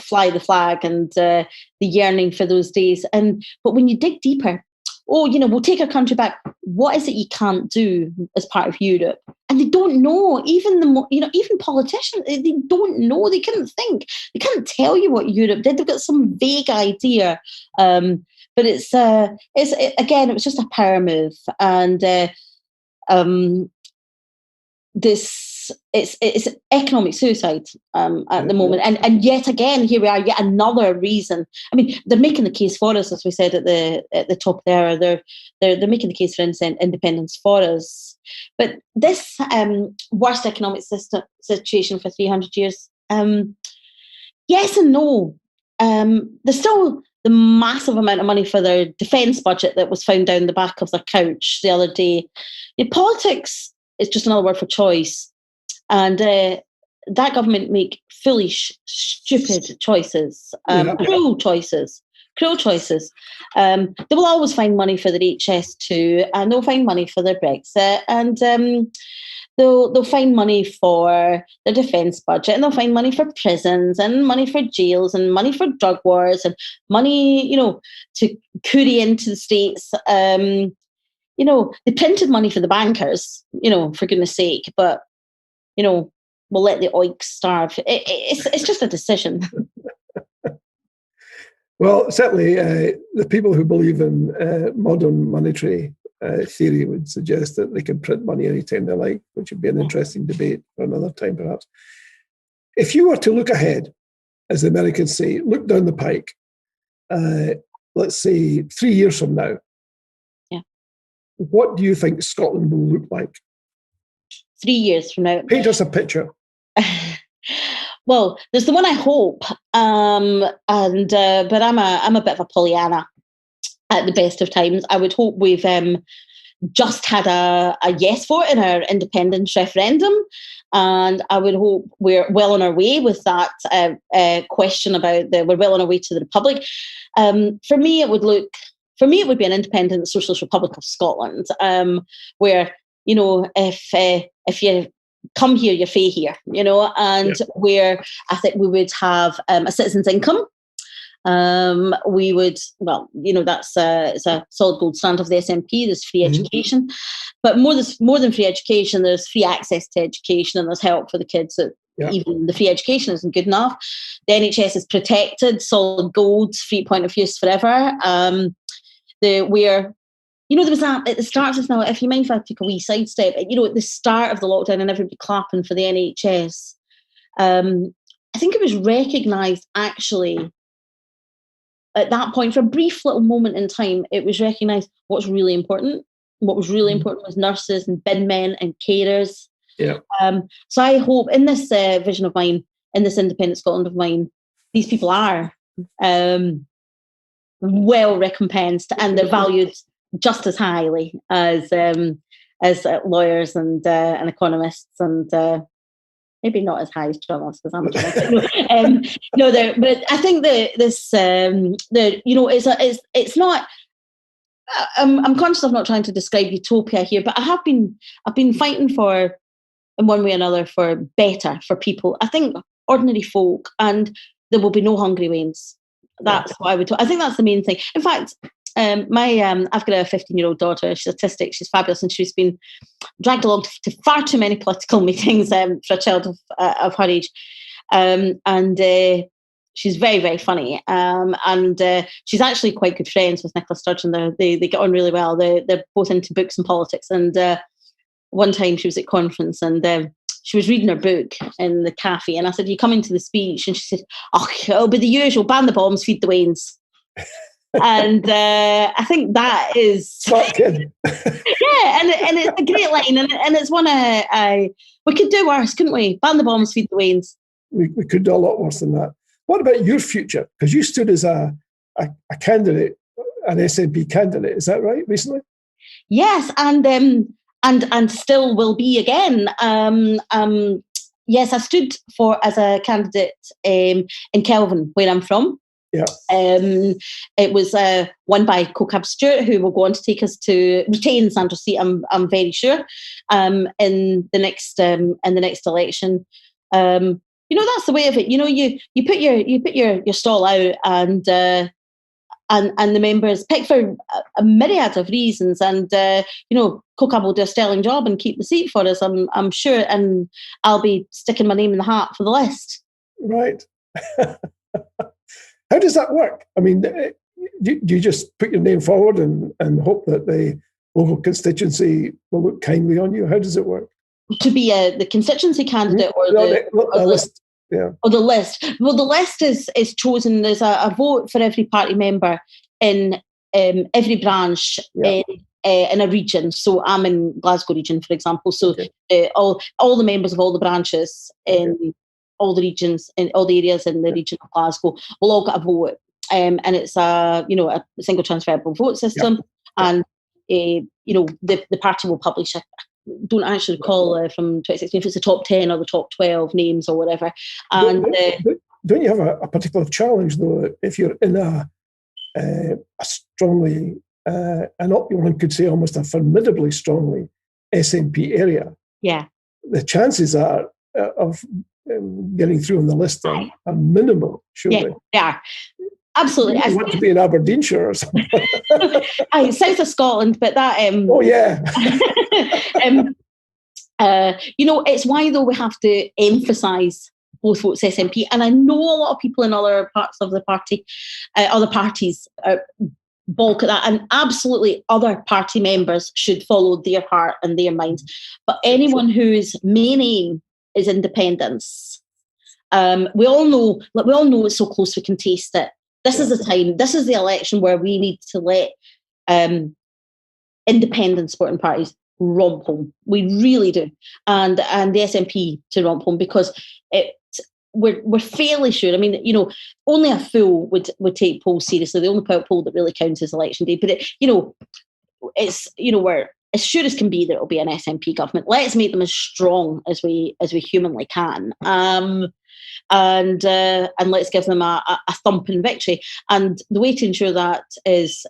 fly the flag and the yearning for those days. But when you dig deeper, we'll take our country back. What is it you can't do as part of Europe? And they don't know. Even even politicians, they don't know. They couldn't think. They can't tell you what Europe did. They've got some vague idea. But it was just a power move, and it's economic suicide at the moment, and yet again here we are, yet another reason. I mean, they're making the case for us, as we said at the top there. They're making the case for independence for us, but this worst economic situation for 300 years. Yes and no. There's still the massive amount of money for their defence budget that was found down the back of their couch the other day. Politics is just another word for choice. And that government make foolish, stupid choices, cruel choices. They will always find money for their HS2, and they'll find money for their Brexit. And they'll find money for the defence budget, and they'll find money for prisons and money for jails and money for drug wars and money, to curry into the States. They printed money for the bankers, for goodness sake, but, we'll let the oiks starve. It's just a decision. Well, certainly the people who believe in modern monetary theory would suggest that they can print money anytime they like, which would be an interesting debate for another time, perhaps. If you were to look ahead, as the Americans say, look down the pike, let's say 3 years from now, what do you think Scotland will look like? 3 years from now? Paint us a picture. Well, there's the one I hope, but I'm a bit of a Pollyanna at the best of times. I would hope we've just had a yes vote in our independence referendum, and I would hope we're well on our way with that question about we're well on our way to the Republic. For me, it would be an independent Socialist Republic of Scotland, where if you come here, you fay here, and where I think we would have a citizen's income. We would, that's it's a solid gold standard of the SNP. There's free education, but more than free education, there's free access to education, and there's help for the kids. That even the free education isn't good enough. The NHS is protected, solid gold, free point of use forever. There was that at the start of this now, if you mind if I take a wee sidestep, at the start of the lockdown and everybody clapping for the NHS, I think it was recognised actually at that point, for a brief little moment in time, it was recognised what's really important. What was really important was nurses and bin-men and carers. Yeah. So I hope in this vision of mine, in this independent Scotland of mine, these people are well recompensed, and they're valued just as highly as lawyers and economists, and maybe not as high as journalists, because I'm a journalist. But I think it's not. I'm conscious of not trying to describe utopia here, but I've been fighting for, in one way or another, for better for people. I think ordinary folk, and there will be no hungry wains. That's what I would. I think that's the main thing. In fact, I've got a 15-year-old daughter. She's autistic. She's fabulous, and she's been dragged along to far too many political meetings for a child of her age. And she's very, very funny. And she's actually quite good friends with Nicola Sturgeon. They get on really well. They're both into books and politics. And one time she was at conference, and she was reading her book in the cafe, and I said, "You come into the speech?" And she said, "Oh, it'll be the usual: ban the bombs, feed the wains." And I think that is smart kid. and it's a great line, and it's one we could do worse, couldn't we? Ban the bombs, feed the wains. We could do a lot worse than that. What about your future? Because you stood as a candidate, an SNP candidate, is that right? Recently? Yes, and still will be again. Yes, I stood as a candidate in Kelvin, where I'm from. Yeah. It was won by Co-Cab Stewart, who will go on to take us to retain Sandra's seat. I'm very sure. In the next election, that's the way of it. You put your stall out, and the members pick for a myriad of reasons, and Co-Cab will do a sterling job and keep the seat for us. I'm sure, and I'll be sticking my name in the hat for the list. Right. How does that work? I mean, do you just put your name forward and hope that the local constituency will look kindly on you? How does it work? To be the constituency candidate or the list? Yeah. Or the list. Well, the list is chosen. There's a vote for every party member in every branch in a region. So I'm in Glasgow region, for example. So all the members of all the branches in all the regions, in all the areas in the region of Glasgow will all get a vote. And it's a single transferable vote system. And the party will publish don't actually recall from 2016 if it's the top 10 or the top 12 names or whatever. And don't you have a particular challenge though if you're in a strongly one could say almost a formidably strongly SNP area? Yeah. the chances are of getting through on the list are minimal, surely. Yeah, they are. Absolutely. I want to be in Aberdeenshire or something. South of Scotland, but that... oh, yeah. It's why, though, we have to emphasise both votes SNP. And I know a lot of people in other parts of the party, other parties, balk at that. And absolutely other party members should follow their heart and their mind. But anyone whose main aim is independence, we all know it's so close we can taste it. This is the time, this is the election where we need to let independent sporting parties romp home. We really do. And the SNP to romp home, because we're fairly sure. I mean, only a fool would take polls seriously. The only poll that really counts is election day. But we're as sure as can be that it'll be an SNP government. Let's make them as strong as we humanly can. And let's give them a thumping victory. And the way to ensure that is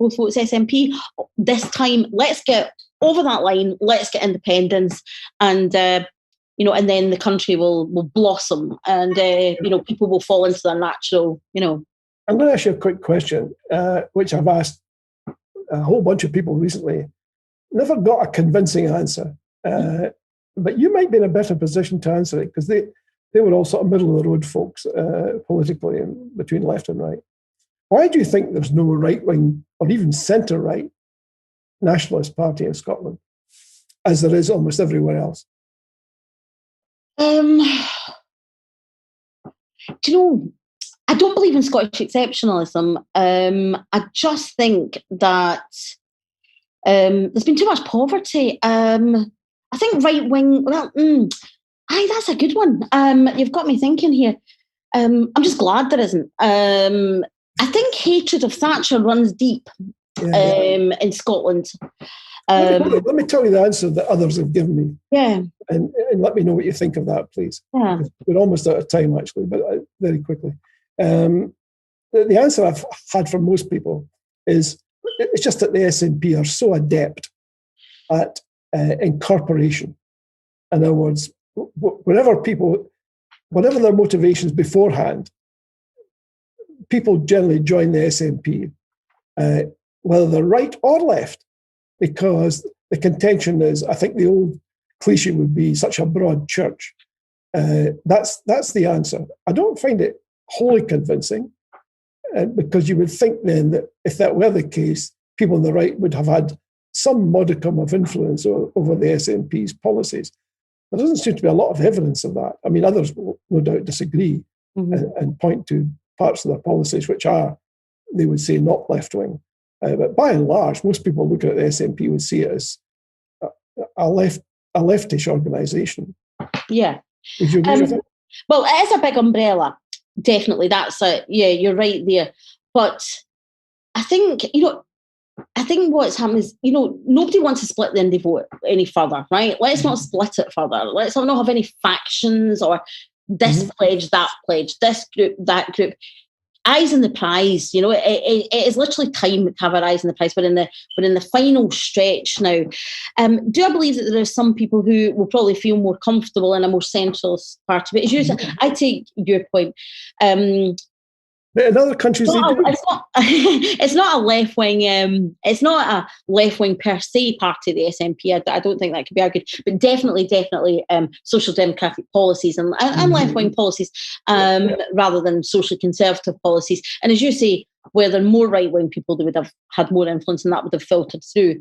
both votes SNP. This time, let's get over that line. Let's get independence, and and then the country will blossom, and people will fall into their natural. I'm going to ask you a quick question, which I've asked a whole bunch of people recently. Never got a convincing answer, but you might be in a better position to answer it, because they were all sort of middle of the road folks politically, and between left and right. Why do you think there's no right wing or even centre right nationalist party in Scotland, as there is almost everywhere else? Do you know, I don't believe in Scottish exceptionalism. I just think that there's been too much poverty. I think right wing. Well, that's a good one. You've got me thinking here. I'm just glad there isn't. I think hatred of Thatcher runs deep in Scotland. Let me tell you the answer that others have given me. Yeah. And let me know what you think of that, please. Yeah. We're almost out of time, actually, but very quickly. The answer I've had from most people is it's just that the SNP are so adept at incorporation. In other words, whatever their motivations beforehand, people generally join the SNP, whether they're right or left, because the contention is, I think the old cliche would be, such a broad church. That's the answer. I don't find it wholly convincing, because you would think then that if that were the case, people on the right would have had some modicum of influence over the SNP's policies. There doesn't seem to be a lot of evidence of that. I mean, others will no doubt disagree and point to parts of their policies which are, they would say, not left-wing. But by and large, most people looking at the SNP would see it as a leftish organisation. Yeah. Would you agree with that? Well, it is a big umbrella. Definitely. That's it. Yeah, you're right there. But I think, what's happened is, nobody wants to split the Indy vote any further, right? Let's not split it further. Let's not have any factions or this pledge, that pledge, this group, that group. Eyes on the prize, it is literally time to have our eyes on the prize. We're in the final stretch now. Do I believe that there are some people who will probably feel more comfortable in a more centralist party? But as you said, I take your point. But in other countries, it's not a left wing. It's not a left wing per se party. The SNP. I don't think that could be argued. But definitely, social democratic policies and left wing policies, rather than socially conservative policies. And as you say, where there are more right wing people, they would have had more influence, and that would have filtered through.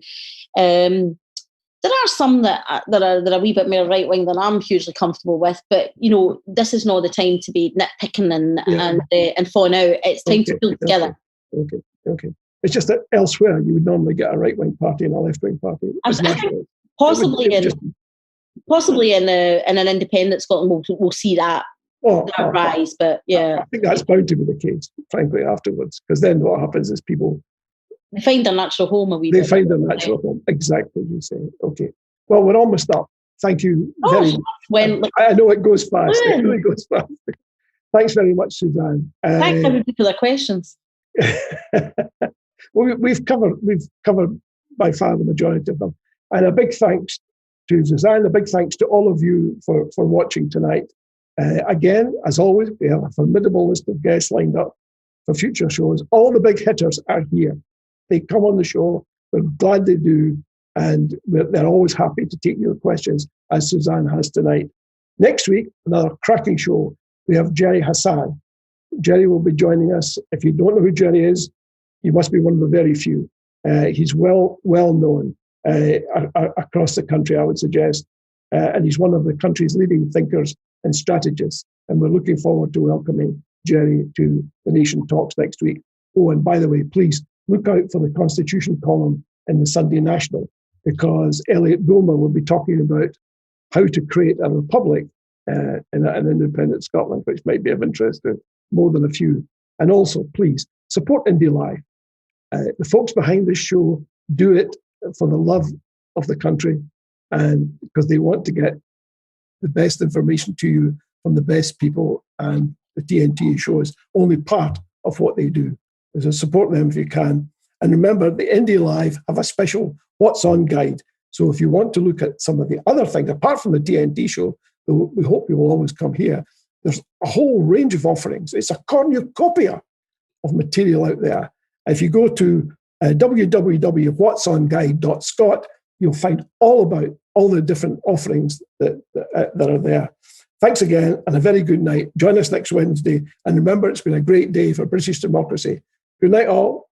There are some that are a wee bit more right wing than I'm hugely comfortable with, but this is not the time to be nitpicking and falling out. It's time to pull together. Okay. It's just that elsewhere you would normally get a right wing party and a left wing party. Possibly in an independent Scotland, we'll see that rise. But yeah, I think that's bound to be the case, frankly, afterwards, because then what happens is people. They find their natural home a wee bit. They find their natural home, exactly as you say. Okay. Well, we're almost up. Thank you very much. I know it goes fast. It really goes fast. Thanks very much, Suzanne. Thanks everybody for their questions. Well, we've covered by far the majority of them. And a big thanks to Suzanne. A big thanks to all of you for watching tonight. Again, as always, we have a formidable list of guests lined up for future shows. All the big hitters are here. They come on the show. We're glad they do. And they're always happy to take your questions, as Suzanne has tonight. Next week, another cracking show. We have Jerry Hassan. Jerry will be joining us. If you don't know who Jerry is, you must be one of the very few. He's well known across the country, I would suggest. And he's one of the country's leading thinkers and strategists. And we're looking forward to welcoming Jerry to the Nation Talks next week. Oh, and by the way, please look out for the Constitution column in the Sunday National, because Elliot Bulmer will be talking about how to create a republic in an independent Scotland, which might be of interest to more than a few. And also, please, support IndyLive. The folks behind this show do it for the love of the country and because they want to get the best information to you from the best people, and the TNT Show is only part of what they do. So support them if you can. And remember, the IndyLive have a special What's On guide. So if you want to look at some of the other things, apart from the TNT Show, we hope you will always come here, there's a whole range of offerings. It's a cornucopia of material out there. If you go to www.whatsonguide.scot, you'll find all about all the different offerings that are there. Thanks again, and a very good night. Join us next Wednesday. And remember, it's been a great day for British democracy. Good night, all.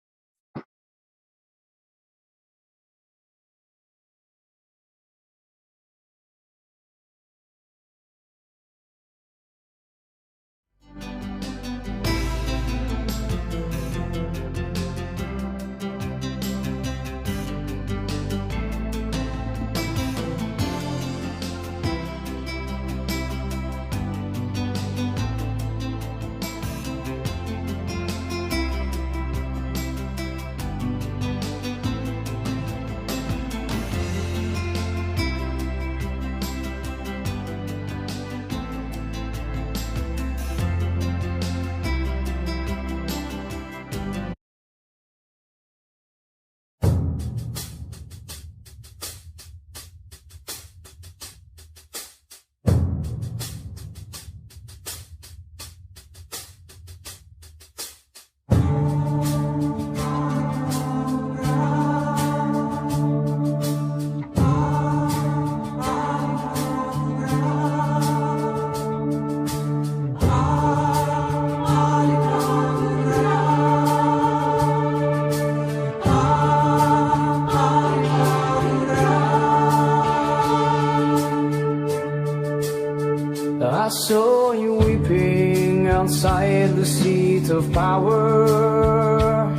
I saw you weeping outside the seat of power.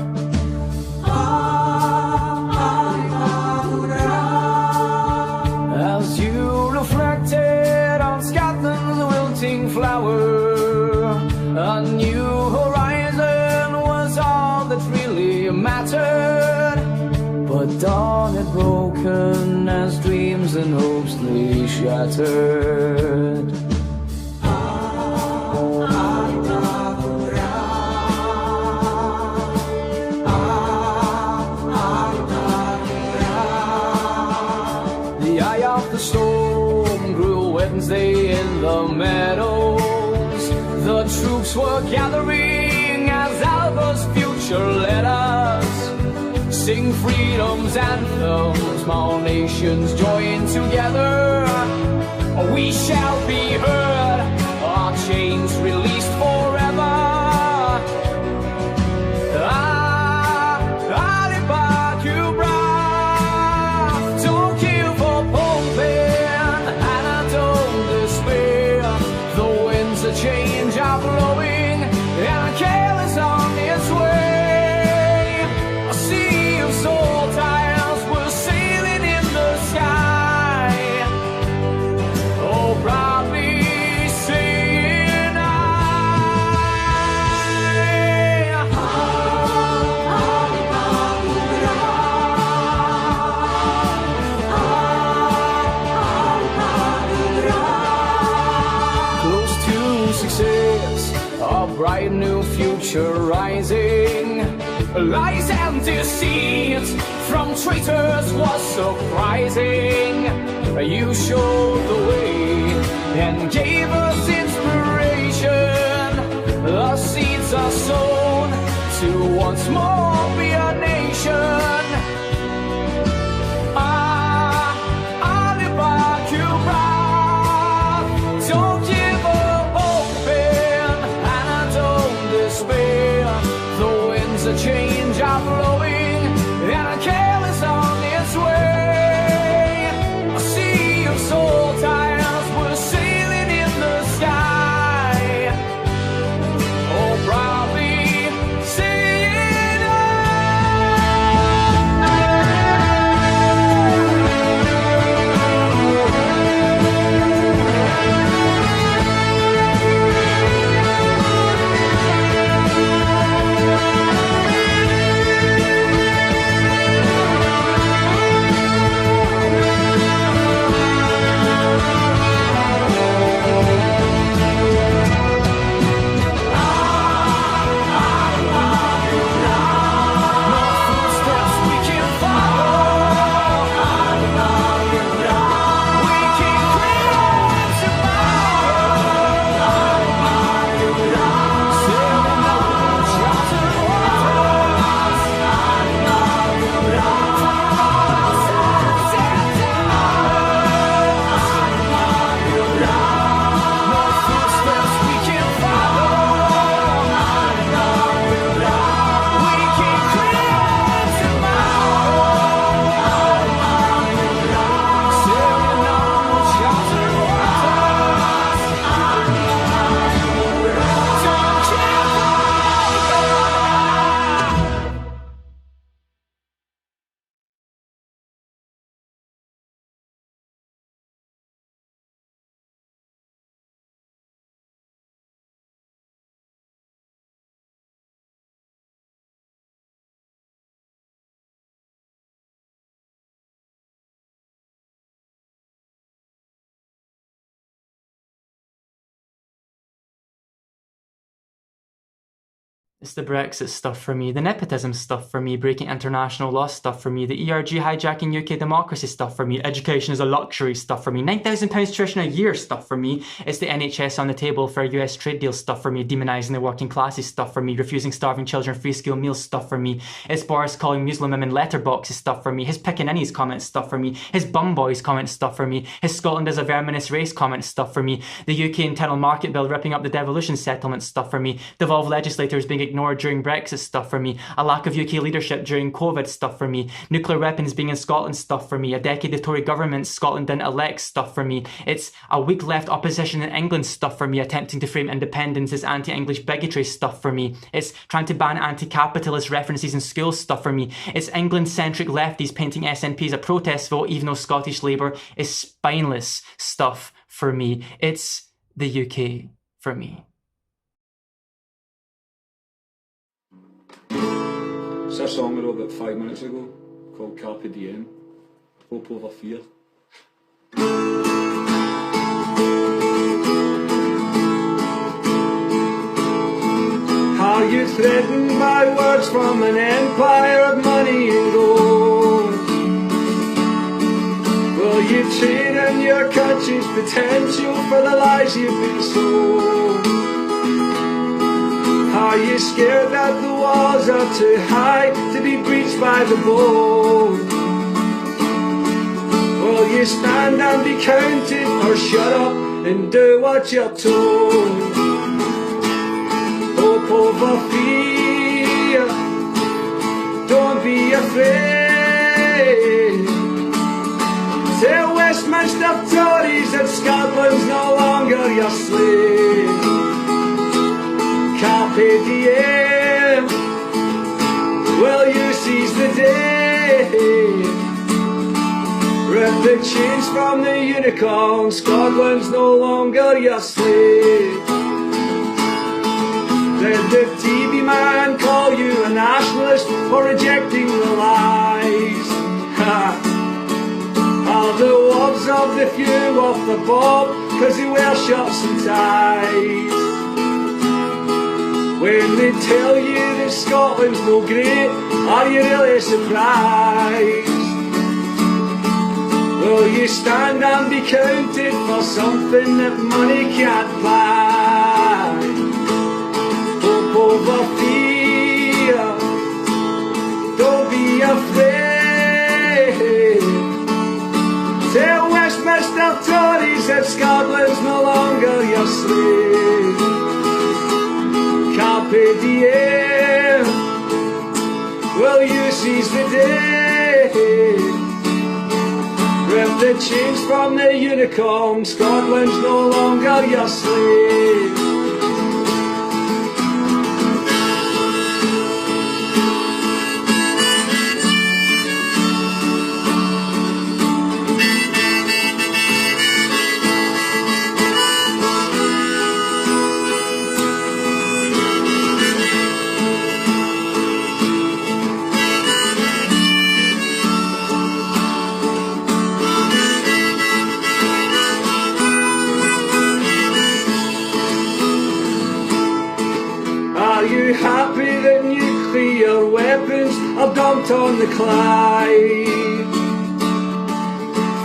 As you reflected on Scotland's wilting flower, a new horizon was all that really mattered. But dawn had broken as dreams and hopes lay shattered. Storm grew Wednesday in the meadows. The troops were gathering as ALBA's future led us. Sing freedom's anthems, all nations join together. We shall be heard, our chains released forever. Change are blowing and careless on its way. A sea of soul tiles were sailing in the sky. Oh, proudly saying success, a bright new future rising. lies and deceit from traitors was surprising. You showed the way and gave us inspiration. The seeds are sown to once more be a nation. Don't give up hoping and don't despair. The winds of change are blowing and a gale is on its way. A sea of soul ties were sailing in the sky. Oh, proudly saying It's the Brexit stuff for me, the nepotism stuff for me, breaking international law stuff for me, the ERG hijacking UK democracy stuff for me, education is a luxury stuff for me, £9,000 tuition a year stuff for me, it's the NHS on the table for a US trade deal stuff for me, demonising the working classes stuff for me, refusing starving children free school meals stuff for me, it's Boris calling Muslim women letterboxes stuff for me, his pickaninnies comments stuff for me, his bum boys comments stuff for me, his Scotland is a verminous race comments stuff for me, the UK internal market bill ripping up the devolution settlement stuff for me, devolved legislators being ignored during Brexit stuff for me, a lack of UK leadership during COVID stuff for me, nuclear weapons being in Scotland stuff for me, a decade of Tory governments Scotland didn't elect stuff for me, it's a weak left opposition in England stuff for me, attempting to frame independence as anti-English bigotry stuff for me, it's trying to ban anti-capitalist references in schools stuff for me, it's England-centric lefties painting SNP as a protest vote even though Scottish Labour is spineless stuff for me, it's the UK for me. It's a song I wrote about 5 minutes ago called Carpe Diem, Hope Over Fear. How you threatened by words from an empire of money and gold. Will you trade in your country's potential for the lies you've been sold? Are you scared that the walls are too high to be breached by the bold? Will you stand and be counted or shut up and do what you're told? Hope over fear, don't be afraid. Tell Westminster Tories that Scotland's no longer your slave. Carpe diem, will you seize the day? Rip the chains from the unicorn, Scotland's no longer your slave. Let the TV man call you a nationalist for rejecting the lies. Ha! Are the wolves of the few off the bob, cause they wear shirts and ties? When they tell you that Scotland's no great, are you really surprised? Will you stand and be counted for something that money can't buy? Hope over fear, don't be afraid. Tell Westminster Tories that Scotland's no longer your slave. Carpe diem, will you seize the day? Rip the chains from the unicorn, Scotland's no longer your slave. Are you happy that nuclear weapons are dumped on the Clyde?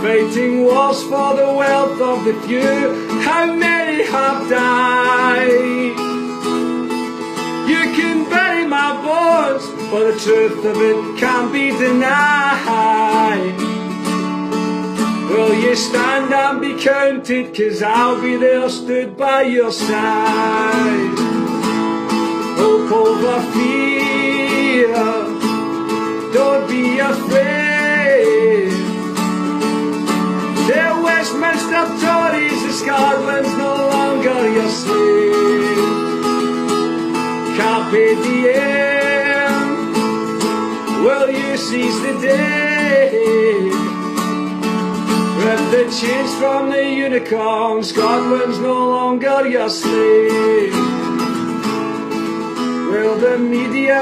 Fighting wars for the wealth of the few, how many have died? You can bury my bones, but the truth of it can't be denied. Will you stand and be counted, 'cause I'll be there stood by your side. Hope over fear, don't be afraid. Tell Westminster Tories that Scotland's no longer your slave. Carpe diem, will you seize the day? Rip the chains from the unicorn, Scotland's no longer your slave. Will the media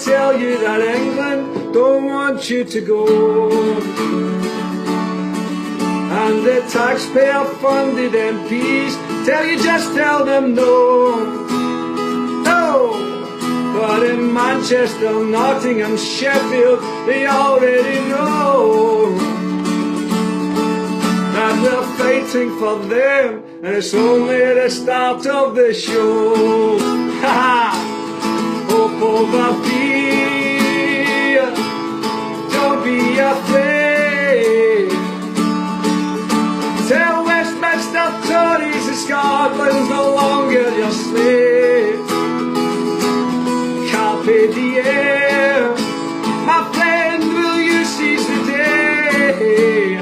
tell you that England don't want you to go? And the taxpayer-funded MPs tell you just tell them no. No! But in Manchester, Nottingham, Sheffield, they already know that we're fighting for them, and it's only the start of the show. Ha ha! Hope over fear, don't be afraid. Tell Westminster Tories that Scotland's no longer your slave. Carpe diem, my friend, will you seize the day?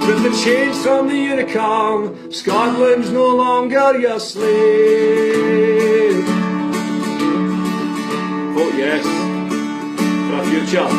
Rip the chains from the unicorn, Scotland's no longer your slave. Vote yes for our future.